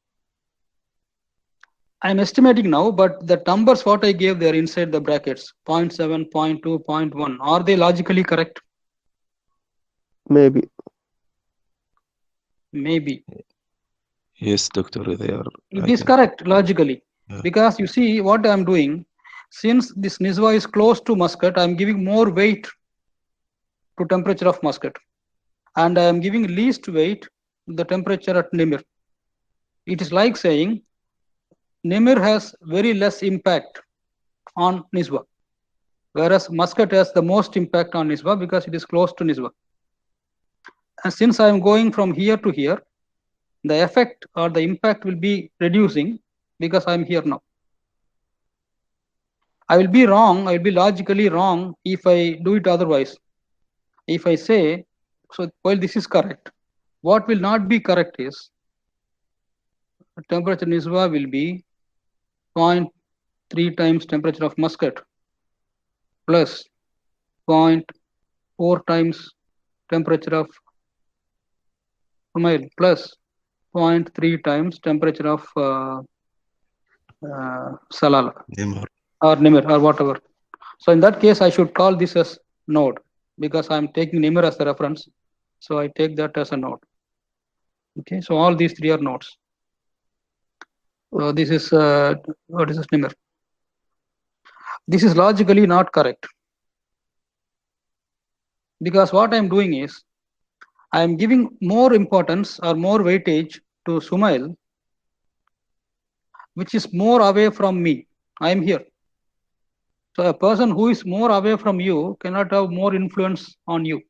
I'm estimating now, but the numbers what I gave there inside the brackets, 0.7, 0.2, 0.1, are they logically correct? Maybe. Maybe. Yes, doctor. They are. It is correct logically. Yeah. Because you see what I'm doing, since this Nizwa is close to Muscat, I'm giving more weight to temperature of Muscat. And I am giving least weight to the temperature at Nimir. It is like saying Nimir has very less impact on Nizwa, whereas Muscat has the most impact on Nizwa because it is close to Nizwa. And since I am going from here to here, the effect or the impact will be reducing because I am here now. I will be wrong, I will be logically wrong if I do it otherwise. If I say, so while this is correct, what will not be correct is the temperature Nizwa will be 0.3 times temperature of Muscat plus 0.4 times temperature of Sumail plus 0.3 times temperature of Salala or Nimir or whatever. So in that case, I should call this as node because I'm taking Nimir as a reference. So I take that as a node. Okay, so all these three are nodes. So this is what is this Nimir? This is logically not correct because what I'm doing is I am giving more importance or more weightage to Sumail, which is more away from me. I am here. So a person who is more away from you cannot have more influence on you.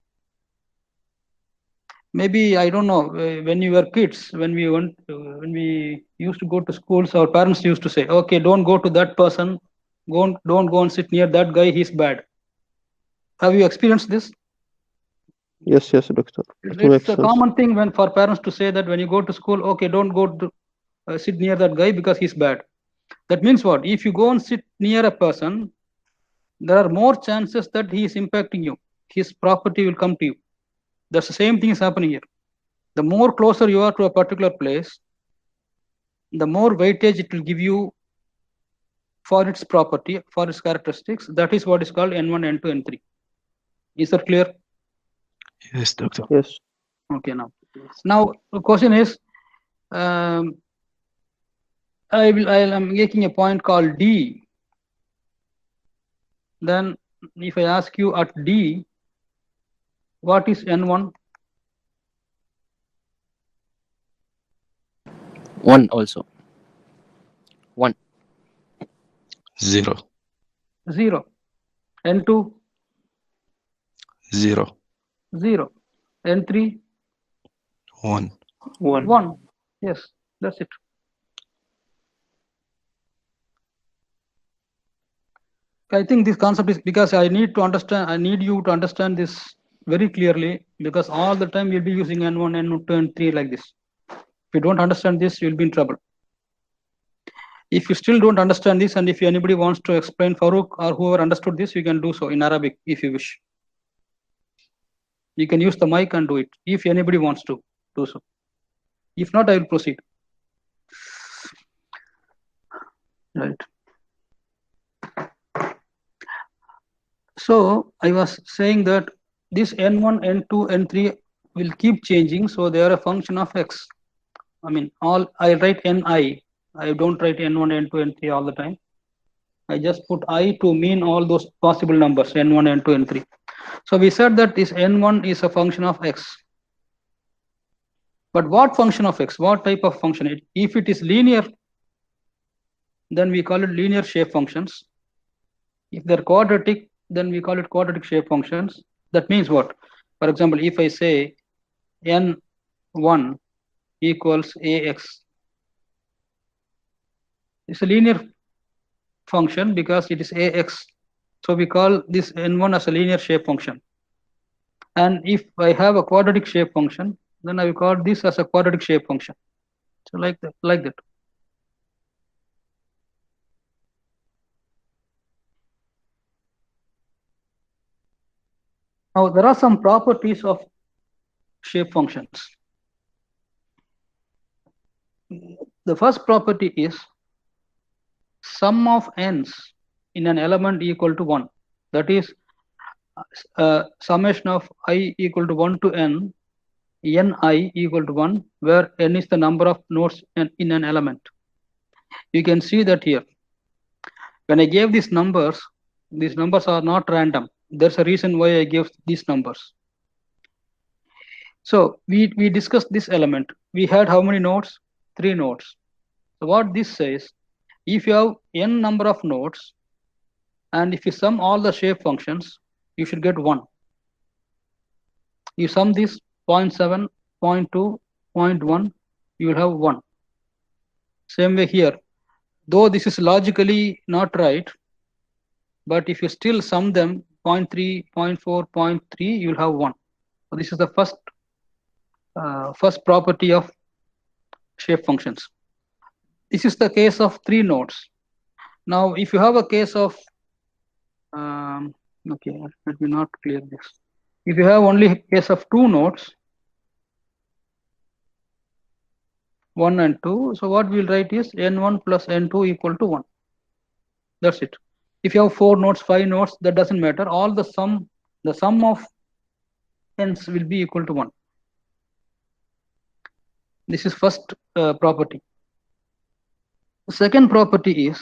Maybe, I don't know, when you were kids, when we used to go to schools, our parents used to say, okay, don't go to that person, don't go and sit near that guy, he's bad. Have you experienced this? Yes, doctor. It's a common thing when for parents to say that when you go to school, okay, don't go to sit near that guy because he's bad. That means what? If you go and sit near a person, there are more chances that he is impacting you. His property will come to you. That's the same thing is happening here. The more closer you are to a particular place, the more weightage it will give you for its property, for its characteristics. That is what is called N1, N2, N3. Is that clear? Yes, doctor. Yes. Okay, now the question is, I am making a point called D. Then if I ask you at D, what is N1? 1 also. 1. 0. 0. N2? 0. 0. N3? 1. 1. Yes, that's it. I think this concept is because I need you to understand this very clearly because all the time you'll be using N1, N2, N3 like this. If you don't understand this, you'll be in trouble. If you still don't understand this and if anybody wants to explain, Farooq or whoever understood this, you can do so in Arabic if you wish. You can use the mic and do it if anybody wants to do so. If not, I will proceed. Right. So I was saying that this n1, n2, n3 will keep changing. So they are a function of x. I mean, I write ni. I don't write n1, n2, n3 all the time. I just put I to mean all those possible numbers, n1, n2, n3. So we said that this n1 is a function of x. But what function of x? What type of function? If it is linear, then we call it linear shape functions. If they're quadratic, then we call it quadratic shape functions. That means what? For example, if I say n1 equals ax, it's a linear function because it is ax. So we call this n1 as a linear shape function. And if I have a quadratic shape function, then I will call this as a quadratic shape function. So like that. Now there are some properties of shape functions. The first property is sum of n's in an element equal to 1. That is summation of I equal to 1 to n, ni equal to 1, where n is the number of nodes in an element. You can see that here. When I gave these numbers are not random. There's a reason why I gave these numbers. So we discussed this element. We had how many nodes? 3 nodes. So what this says, if you have n number of nodes, and if you sum all the shape functions, you should get 1. You sum this 0.7, 0.2, 0.1, you will have 1. Same way here. Though this is logically not right, but if you still sum them 0.3, 0.4, 0.3, you will have 1. So this is the first property of shape functions. This is the case of 3 nodes. Now, if you have a case of, okay, let me not clear this. If you have only a case of 2 nodes, 1 and 2, so what we'll write is n1 plus n2 equal to 1. That's it. If you have 4 nodes, 5 nodes, that doesn't matter. All the sum of n's will be equal to 1. This is first property. The second property is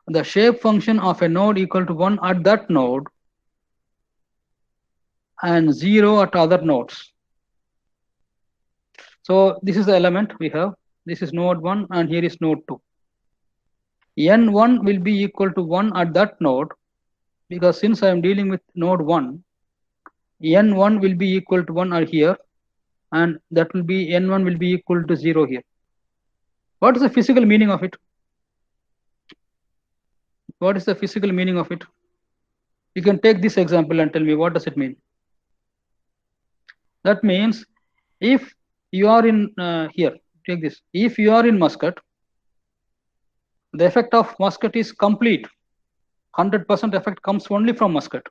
the shape function of a node equal to 1 at that node and 0 at other nodes. So this is the element we have. This is node 1 and here is node 2. n1 will be equal to 1 at that node because since I am dealing with node 1, n1 will be equal to 1 here and that will be n1 will be equal to 0 here. What is the physical meaning of it? What is the physical meaning of it? You can take this example and tell me what does it mean. That means if you are in here, take this. If you are in Muscat, the effect of Muscat is complete. 100% effect comes only from Muscat,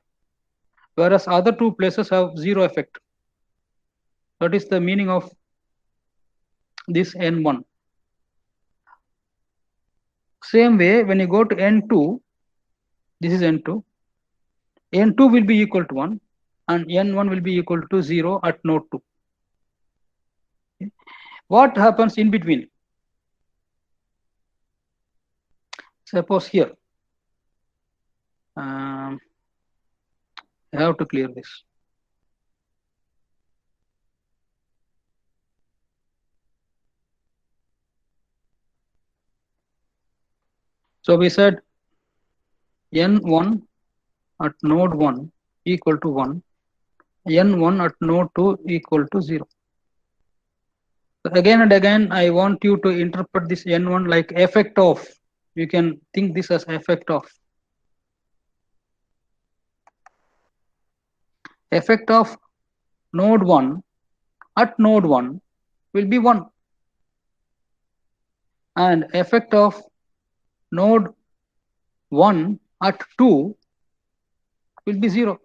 whereas other 2 places have 0 effect. That is the meaning of this n1. Same way, when you go to n2, this is n2. n2 will be equal to 1 and n1 will be equal to 0 at node 2. Okay. What happens in between? Suppose here, I have to clear this. So we said n1 at node 1 equal to 1, n1 at node 2 equal to 0. So again and again, I want you to interpret this n1 like effect of. You can think this as effect of. Effect of node 1 at node 1 will be 1. And effect of node 1 at 2 will be 0.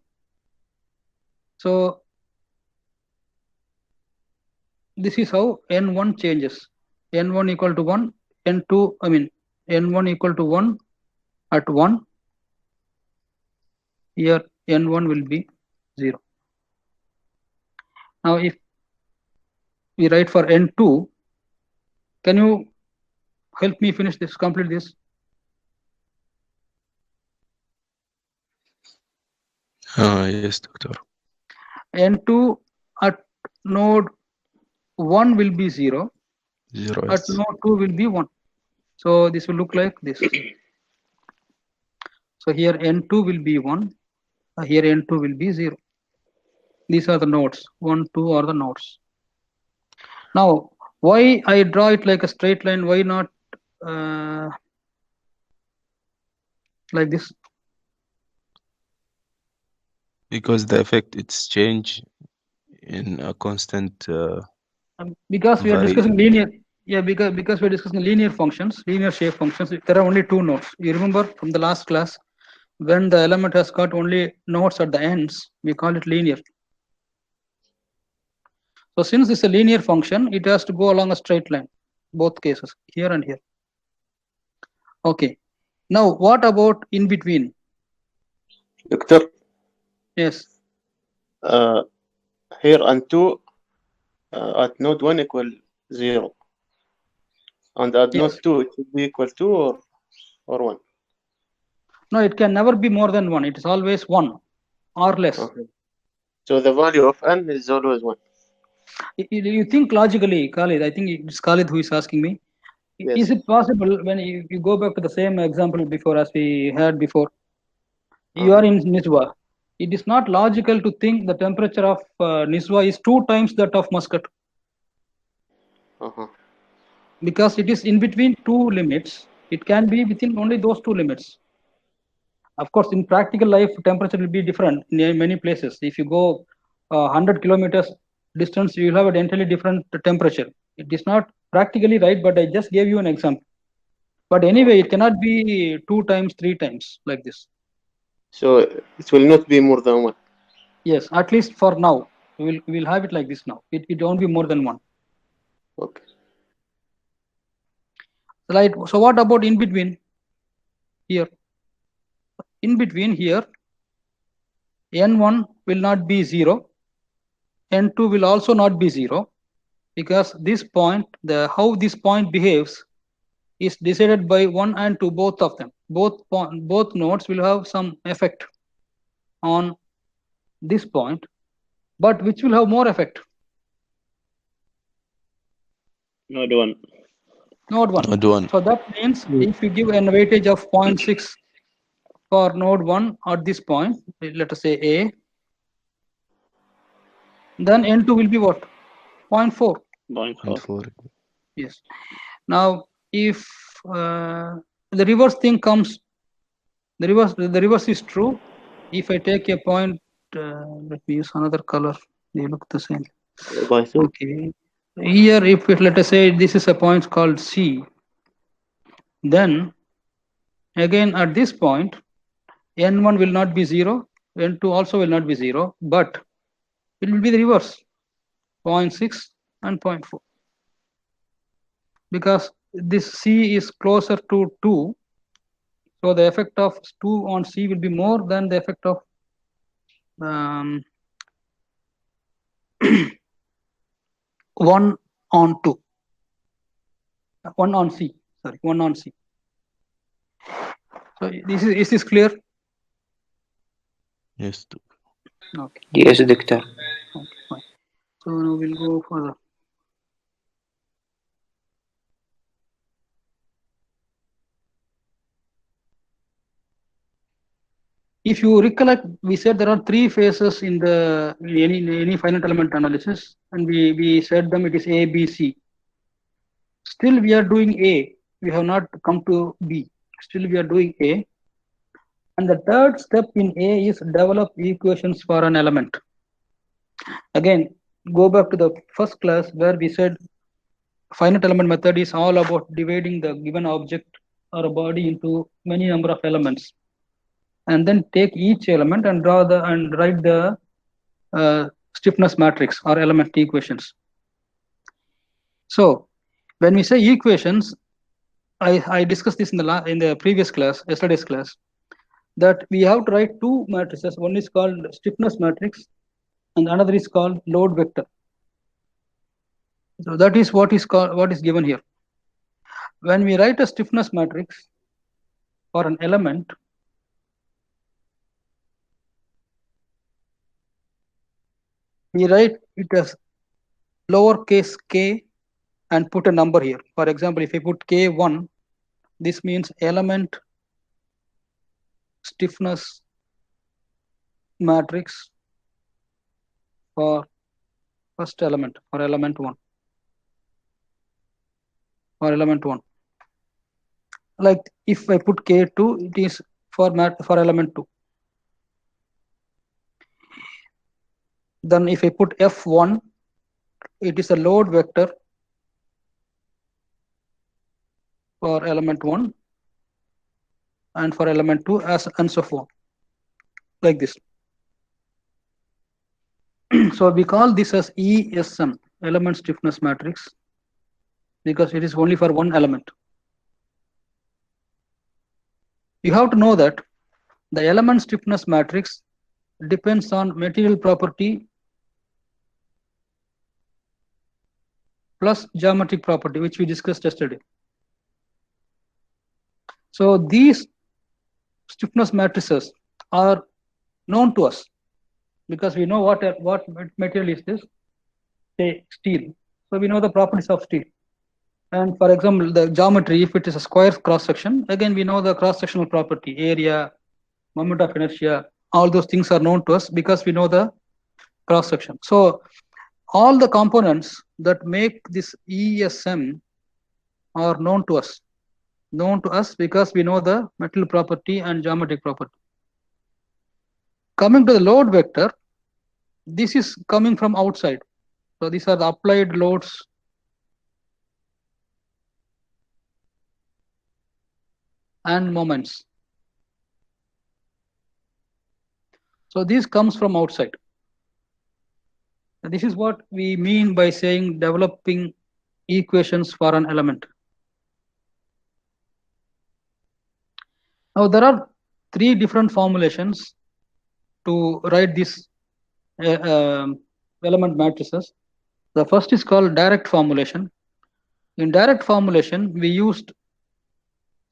So this is how n1 changes. n1 equal to 1, n2, n1 equal to 1 at 1. Here n1 will be 0. Now if we write for n2, can you help me finish this, complete this? Yes, doctor. N2 at node 1 will be 0. 0 At node 2 will be 1. So this will look like this. So here N2 will be 1. Here N2 will be 0. These are the nodes. 1, 2 are the nodes. Now, why I draw it like a straight line? Why not like this? Because the effect it's change in a constant. Because we are discussing linear. Yeah, because we are discussing linear functions, linear shape functions. There are only 2 nodes. You remember from the last class, when the element has got only nodes at the ends, we call it linear. So since it's a linear function, it has to go along a straight line, both cases, here and here. Okay. Now, what about in between? Doctor? Yes. Here N2 at node 1 equal 0. And at node 2, it will be equal to or 1? No, it can never be more than 1. It is always 1 or less. Okay. So the value of n is always 1. You think logically, Khalid, I think it's Khalid who is asking me. Yes. Is it possible, when you go back to the same example before as we had before, you are in Nizwa. It is not logical to think the temperature of Nizwa is 2 times that of Muscat. Because it is in between 2 limits. It can be within only those 2 limits. Of course, in practical life, temperature will be different in many places. If you go 100 kilometers distance, you will have an entirely different temperature. It is not practically right, but I just gave you an example. But anyway, it cannot be 2 times, 3 times like this. So it will not be more than 1. Yes, at least for now. We'll have it like this now. It won't be more than 1. Okay. Right. So what about in between here? In between here, N1 will not be 0. N2 will also not be 0, because this point, how this point behaves is decided by 1 and 2, both of them. Both nodes will have some effect on this point, but which will have more effect? Node 1. Node 1. Node 1. So that means if you give an weightage of 0.6 for node 1 at this point, let us say A, then N2 will be what? 0.4. 0.4. Yes. Now, if the reverse thing comes, the reverse is true. If I take a point, let me use another color. They look the same. Okay. Here, if let us say this is a point called C, then again at this point, N1 will not be 0, N2 also will not be 0, but it will be the reverse, 0.6 and 0.4. Because this C is closer to 2, so the effect of 2 on C will be more than the effect of 1 on 2. 1 on C, sorry, 1 on C. So is this clear? Yes. Okay. Yes, doctor. Okay, fine. So now we'll go further. If you recollect, we said there are 3 phases in any finite element analysis, and we said them, it is A, B, C. Still we are doing A. We have not come to B. Still we are doing A. And the third step in A is develop equations for an element. Again, go back to the first class where we said finite element method is all about dividing the given object or a body into many number of elements, and then take each element and write the stiffness matrix or element equations. So when we say equations, I discussed this in the previous class, yesterday's class, that we have to write two matrices. One is called stiffness matrix and another is called load vector. So that is what is given here. When we write a stiffness matrix for an element, we write it as lowercase k and put a number here. For example, if I put k1, this means element stiffness matrix for first element, or element 1, or element 1. Like if I put k2, it is for element 2. Then if I put f1, it is a load vector for element 1 and for element 2, and so forth, like this. So we call this as ESM, element stiffness matrix, because it is only for one element. You have to know that the element stiffness matrix depends on material property plus geometric property, which we discussed yesterday. So these stiffness matrices are known to us because we know what material is this, say steel. So we know the properties of steel. And for example, the geometry, if it is a square cross section, again we know the cross sectional property, area, moment of inertia, all those things are known to us because we know the cross section. So all the components that make this ESM are known to us because we know the material property and geometric property. Coming to the load vector, this is coming from outside. So these are the applied loads and moments. So this comes from outside. And this is what we mean by saying developing equations for an element. Now there are three different formulations to write these element matrices. The first is called direct formulation. In direct formulation, we used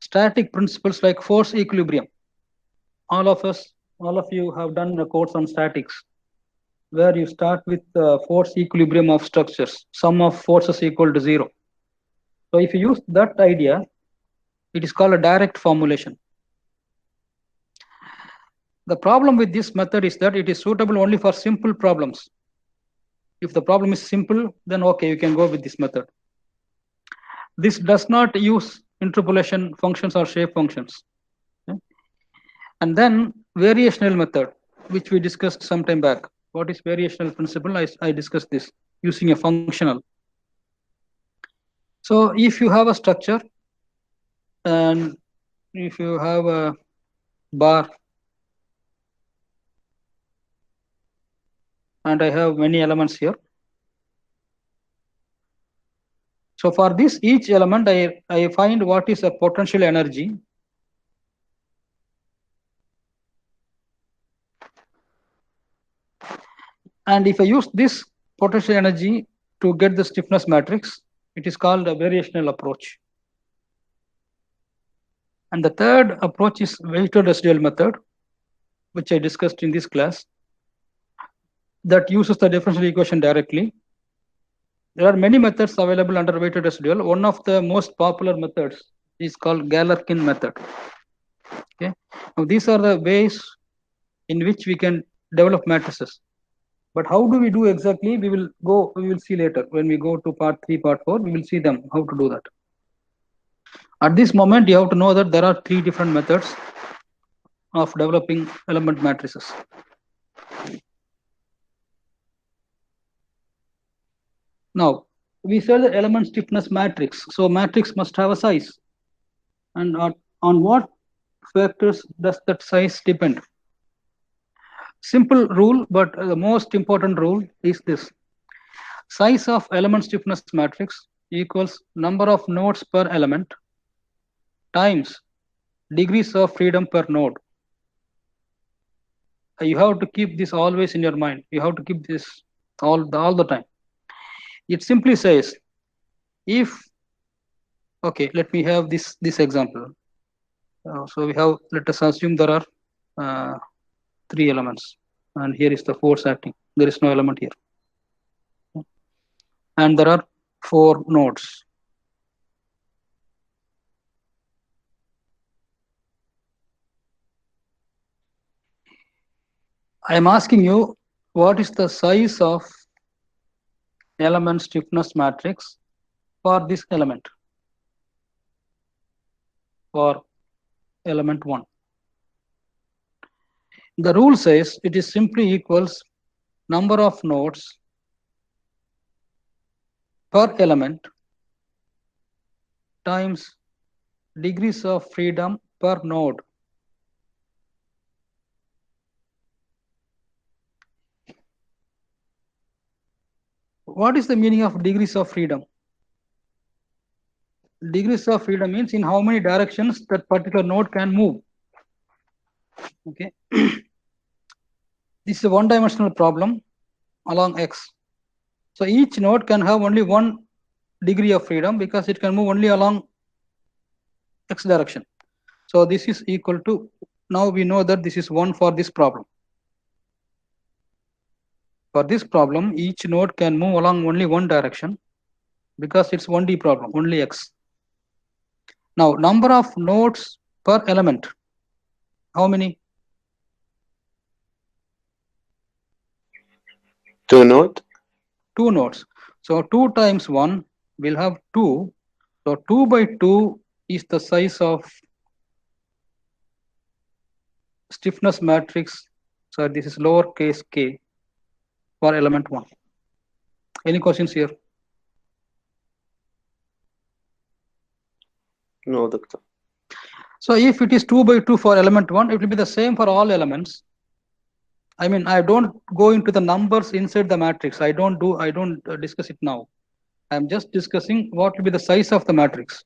static principles like force equilibrium. All of you have done a course on statics, where you start with force equilibrium of structures, sum of forces equal to 0. So if you use that idea, it is called a direct formulation. The problem with this method is that it is suitable only for simple problems. If the problem is simple, then okay, you can go with this method. This does not use interpolation functions or shape functions. Okay? And then variational method, which we discussed some time back. What is variational principle? I discussed this using a functional. So if you have a structure and if you have a bar, and I have many elements here. So for this, each element, I find what is a potential energy. And if I use this potential energy to get the stiffness matrix, it is called a variational approach. And the third approach is weighted residual method, which I discussed in this class, that uses the differential equation directly. There are many methods available under weighted residual. One of the most popular methods is called Galerkin method. Okay. Now these are the ways in which we can develop matrices. But how do we do exactly? We will see later. When we go to part 3, part 4, we will see them, how to do that. At this moment, you have to know that there are 3 different methods of developing element matrices. Now, we said the element stiffness matrix. So matrix must have a size. And on what factors does that size depend? Simple rule, but the most important rule is this. Size of element stiffness matrix equals number of nodes per element times degrees of freedom per node. You have to keep this always in your mind. You have to keep this all the time. It simply says, if, okay, let me have this example. So we have, let us assume there are 3 elements, and here is the force acting. There is no element here, and there are 4 nodes. I am asking you, what is the size of element stiffness matrix for this element, for element 1? The rule says it is simply equals number of nodes per element times degrees of freedom per node. What is the meaning of degrees of freedom? Degrees of freedom means in how many directions that particular node can move. Okay. This is a one-dimensional problem along X. So each node can have only 1 degree of freedom because it can move only along X direction. So this is equal to, now we know that this is 1 for this problem. For this problem, each node can move along only 1 direction because it's 1D problem, only X. Now, number of nodes per element, how many? 2 nodes. 2 nodes. So 2 times 1 will have 2. So 2 by 2 is the size of stiffness matrix. So this is lowercase k for element 1. Any questions here? No, doctor. So if it is 2 by 2 for element 1, it will be the same for all elements. I mean, I don't go into the numbers inside the matrix. I don't discuss it now. I'm just discussing what will be the size of the matrix.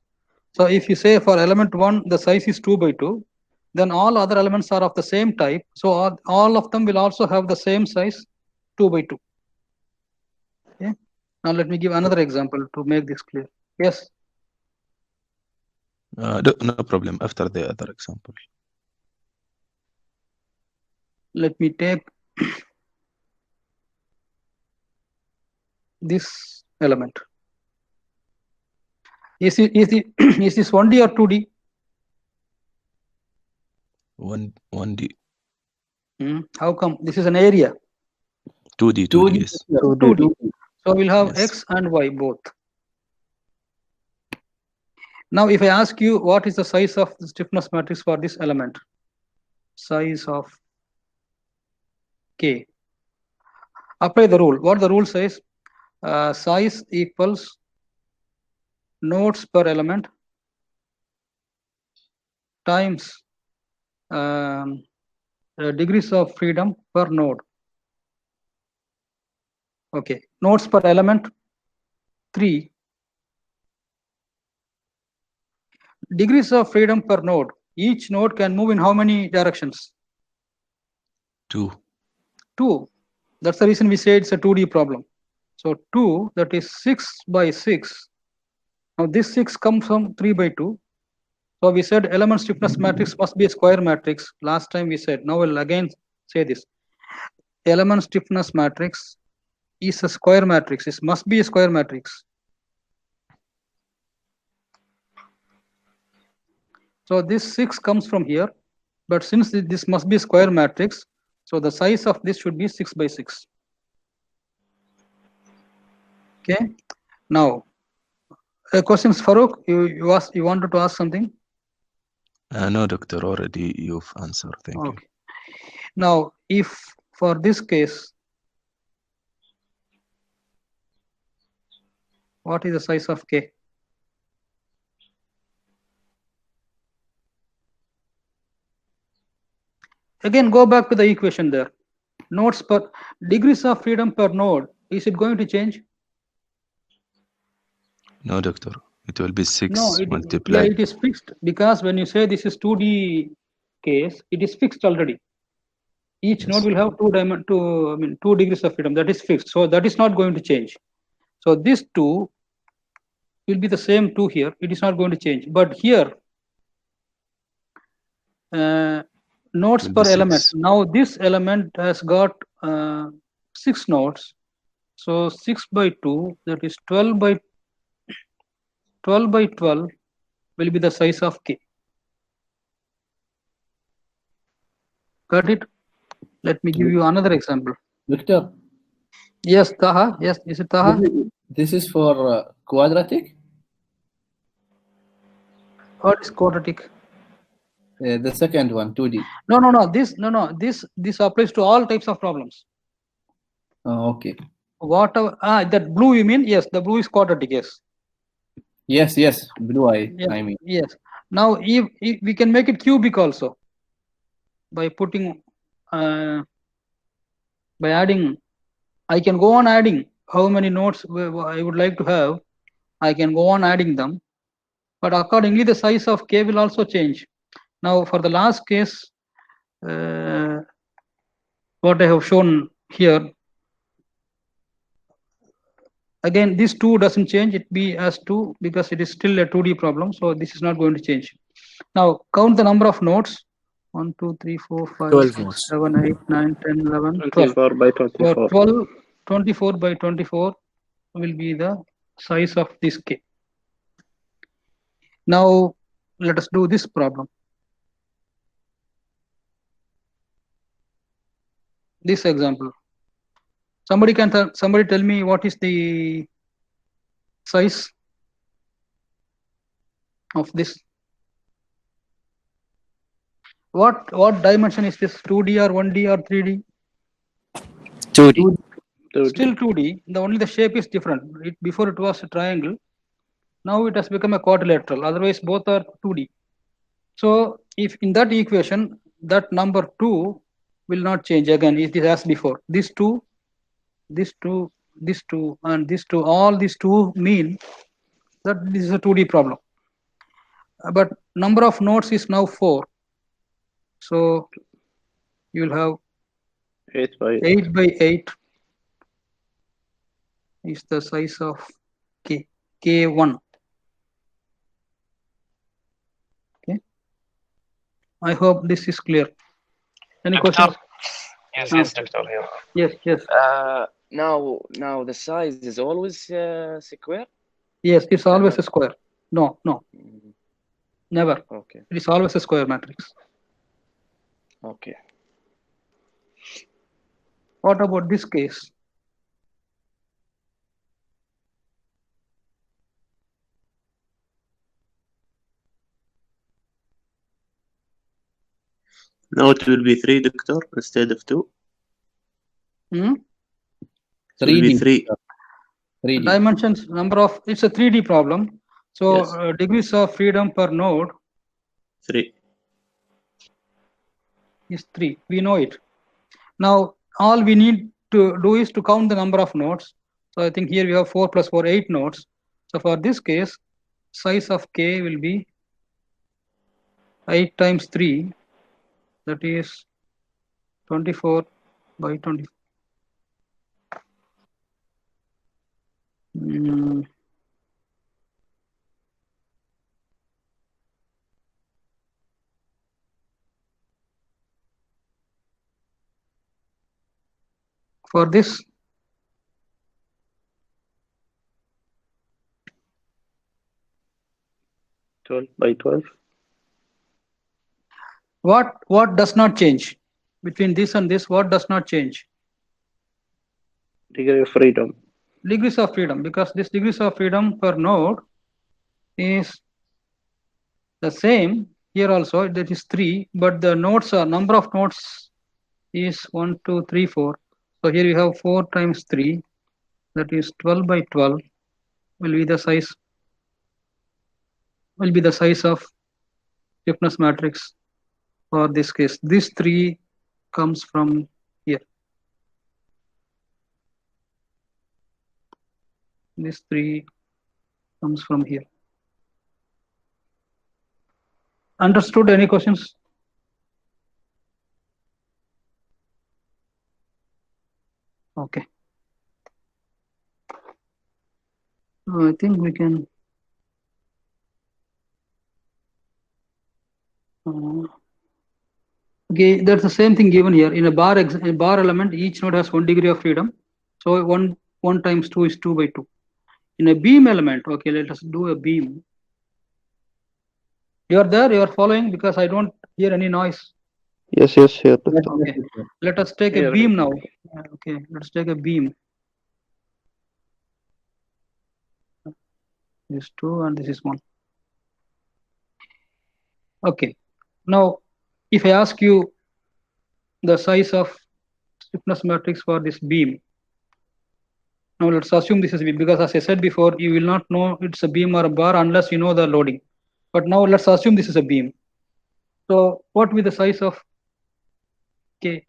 So if you say for element 1, the size is 2 by 2, then all other elements are of the same type. So all of them will also have the same size, 2 by 2. Okay. Now let me give another example to make this clear. Yes. No problem. After the other example. Let me take this element. Is this 1D or 2D? 1D. How come? This is an area. 2D, yes. 2D. So we'll have Yes. X and Y both. Now, if I ask you what is the size of the stiffness matrix for this element, size of K, apply the rule. What the rule says, size equals nodes per element times degrees of freedom per node. Okay, nodes per element 3. Degrees of freedom per node. Each node can move in how many directions? 2. 2. That's the reason we say it's a 2D problem. So 2, that is 6 by 6. Now this 6 comes from 3 by 2. So we said element stiffness matrix must be a square matrix. Last time we said, now we'll again say this. Element stiffness matrix is a square matrix. It must be a square matrix. So this 6 comes from here, but since this must be a square matrix, so the size of this should be 6 by 6. Okay. Now, questions, Farooq? You wanted to ask something? No, doctor. Already you've answered. Thank you. Now, if for this case, what is the size of K? Again, go back to the equation there. Nodes per degrees of freedom per node. Is it going to change? No, doctor. It will be 6 No, yeah, multiplied. it is fixed because when you say this is 2D case, it is fixed already. Each node will have two degrees of freedom. That is fixed. So that is not going to change. So this 2 will be the same 2 here. It is not going to change. But here, nodes per element. Now this element has got 6 nodes. So 6 by 2, that is 12 by 12 will be the size of K. Got it? Let me give you another example. Victor? Yes, Taha. Yes, is it Taha? This is for quadratic? What is quadratic? The second one, 2D. No. This applies to all types of problems. Oh, okay. Whatever. That blue you mean? Yes, the blue is quadratic. Yes. Yes. Blue I mean. Yes. Now, if we can make it cubic also by putting, by adding. I can go on adding how many nodes I would like to have. I can go on adding them, but accordingly the size of K will also change. Now, for the last case, what I have shown here, again, this 2 doesn't change. It be as 2 because it is still a 2D problem. So this is not going to change. Now, count the number of nodes. 1, 2, 3, 4, 5, 6, nodes. 7, 8, 9, 10, 11, 12. 24 by 24. So 24 by 24 will be the size of this K. Now, let us do this problem. This example. Somebody tell me what is the size of this? What dimension is this? 2D or 1D or 3D? 2D. Still 2D. Only the shape is different. Before it was a triangle. Now it has become a quadrilateral. Otherwise, both are 2D. So if in that equation, that number 2 will not change again. It is as before. This 2, this 2, this 2, and this 2. All these 2 mean that this is a 2D problem. But number of nodes is now 4. So you will have 8 by 8 is the size of K, K1. Okay. I hope this is clear. Any questions? Yes, Doctor. Yes. Now the size is always square? Yes, it's always a square. No. Never. Okay. It is always a square matrix. Okay. What about this case? Now it will be 3, Doctor, instead of 2. It will be 3. 3D. Dimensions, number of, it's a 3D problem. So yes. Degrees of freedom per node 3 is 3. We know it. Now, all we need to do is to count the number of nodes. So I think here we have 4 plus 4, 8 nodes. So for this case, size of K will be 8 times 3. That is 24 by 24. For this, by 12. What does not change between this and this? What does not change? Degree of freedom. Degrees of freedom, because this degrees of freedom per node is the same here also. That is 3, but the nodes are number of nodes is 1, 2, 3, 4. So here we have 4 times 3. That is 12 by 12. Will be the size. Will be the size of stiffness matrix. For this case, this 3 comes from here. This 3 comes from here. Understood? Any questions? Okay. I think we can. Okay, that's the same thing given here. In a bar element, each node has 1 degree of freedom. So 1 times 2 is 2 by 2. In a beam element, okay, let us do a beam. You are there? You are following? Because I don't hear any noise. Yes, here. Okay. Let us take a beam now. Okay, let's take a beam. This 2 and this is 1. Okay. Now, if I ask you the size of stiffness matrix for this beam, now let's assume this is a beam, because as I said before, you will not know it's a beam or a bar unless you know the loading. But now let's assume this is a beam. So what will be the size of K?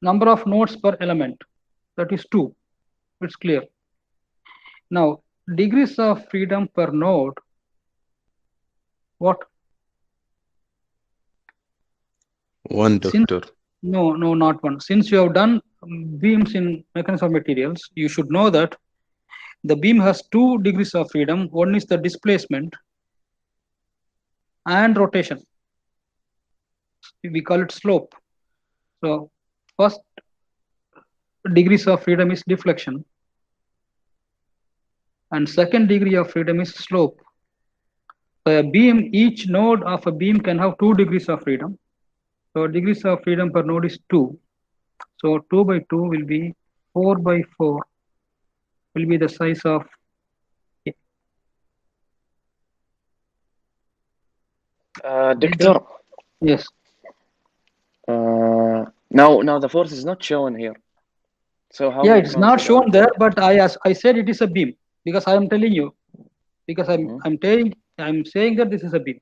Number of nodes per element, that is 2. It's clear. Now, degrees of freedom per node, what? 1, doctor. No, not 1. Since you have done beams in mechanics of materials, you should know that the beam has 2 degrees of freedom. One is the displacement and rotation. We call it slope. So first degrees of freedom is deflection, and second degree of freedom is slope. So a beam, each node of a beam can have 2 degrees of freedom. So degrees of freedom per node is 2. So 2 by 2 will be 4 by 4 will be the size of K. Doctor. Yes. Now the force is not shown here. So how? Yeah, it's not shown there, but I said it is a beam because I am telling you, because I'm saying that this is a beam.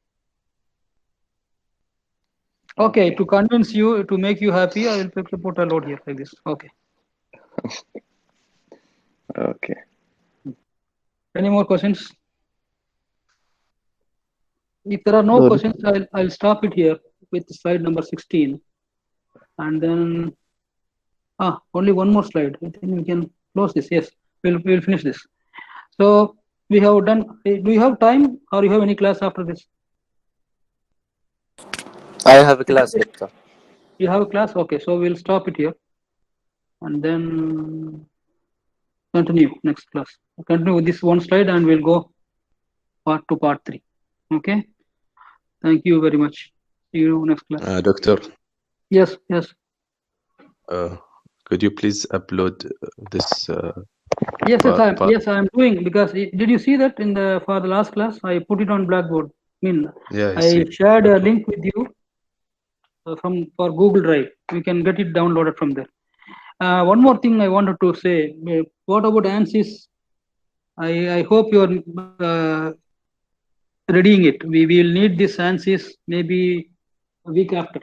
Okay, to convince you, to make you happy, I will put a load here like this. Okay. Okay. Any more questions? If there are no questions, I'll stop it here with slide number 16, and then only one more slide. I think we can close this. Yes, we'll finish this. So we have done. Do you have time, or you have any class after this? I have a class, doctor. You have a class? Okay, so we'll stop it here, and then continue next class. Continue with this one slide, and we'll go to part 3. Okay. Thank you very much. See you next class. Doctor. Yes. Could you please upload this? Yes, I am doing, because did you see that for the last class I put it on Blackboard? I shared a link with you for Google Drive. You can get it downloaded from there. One more thing I wanted to say. What about ANSYS? I hope you are readying it. We will need this ANSYS maybe a week after.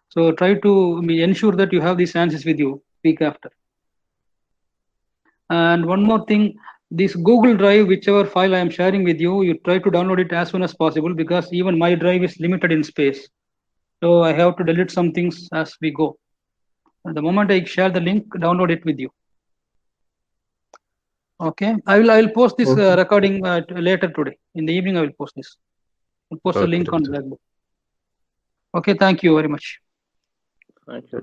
So try to ensure that you have this ANSYS with you week after. And one more thing, this Google Drive, whichever file I am sharing with you, you try to download it as soon as possible, because even my drive is limited in space. So I have to delete some things as we go. At the moment I share the link, download it with you. Okay, I will post this recording later today. In the evening I will post this. I'll post a link on Blackboard. Okay, thank you very much. Thank you.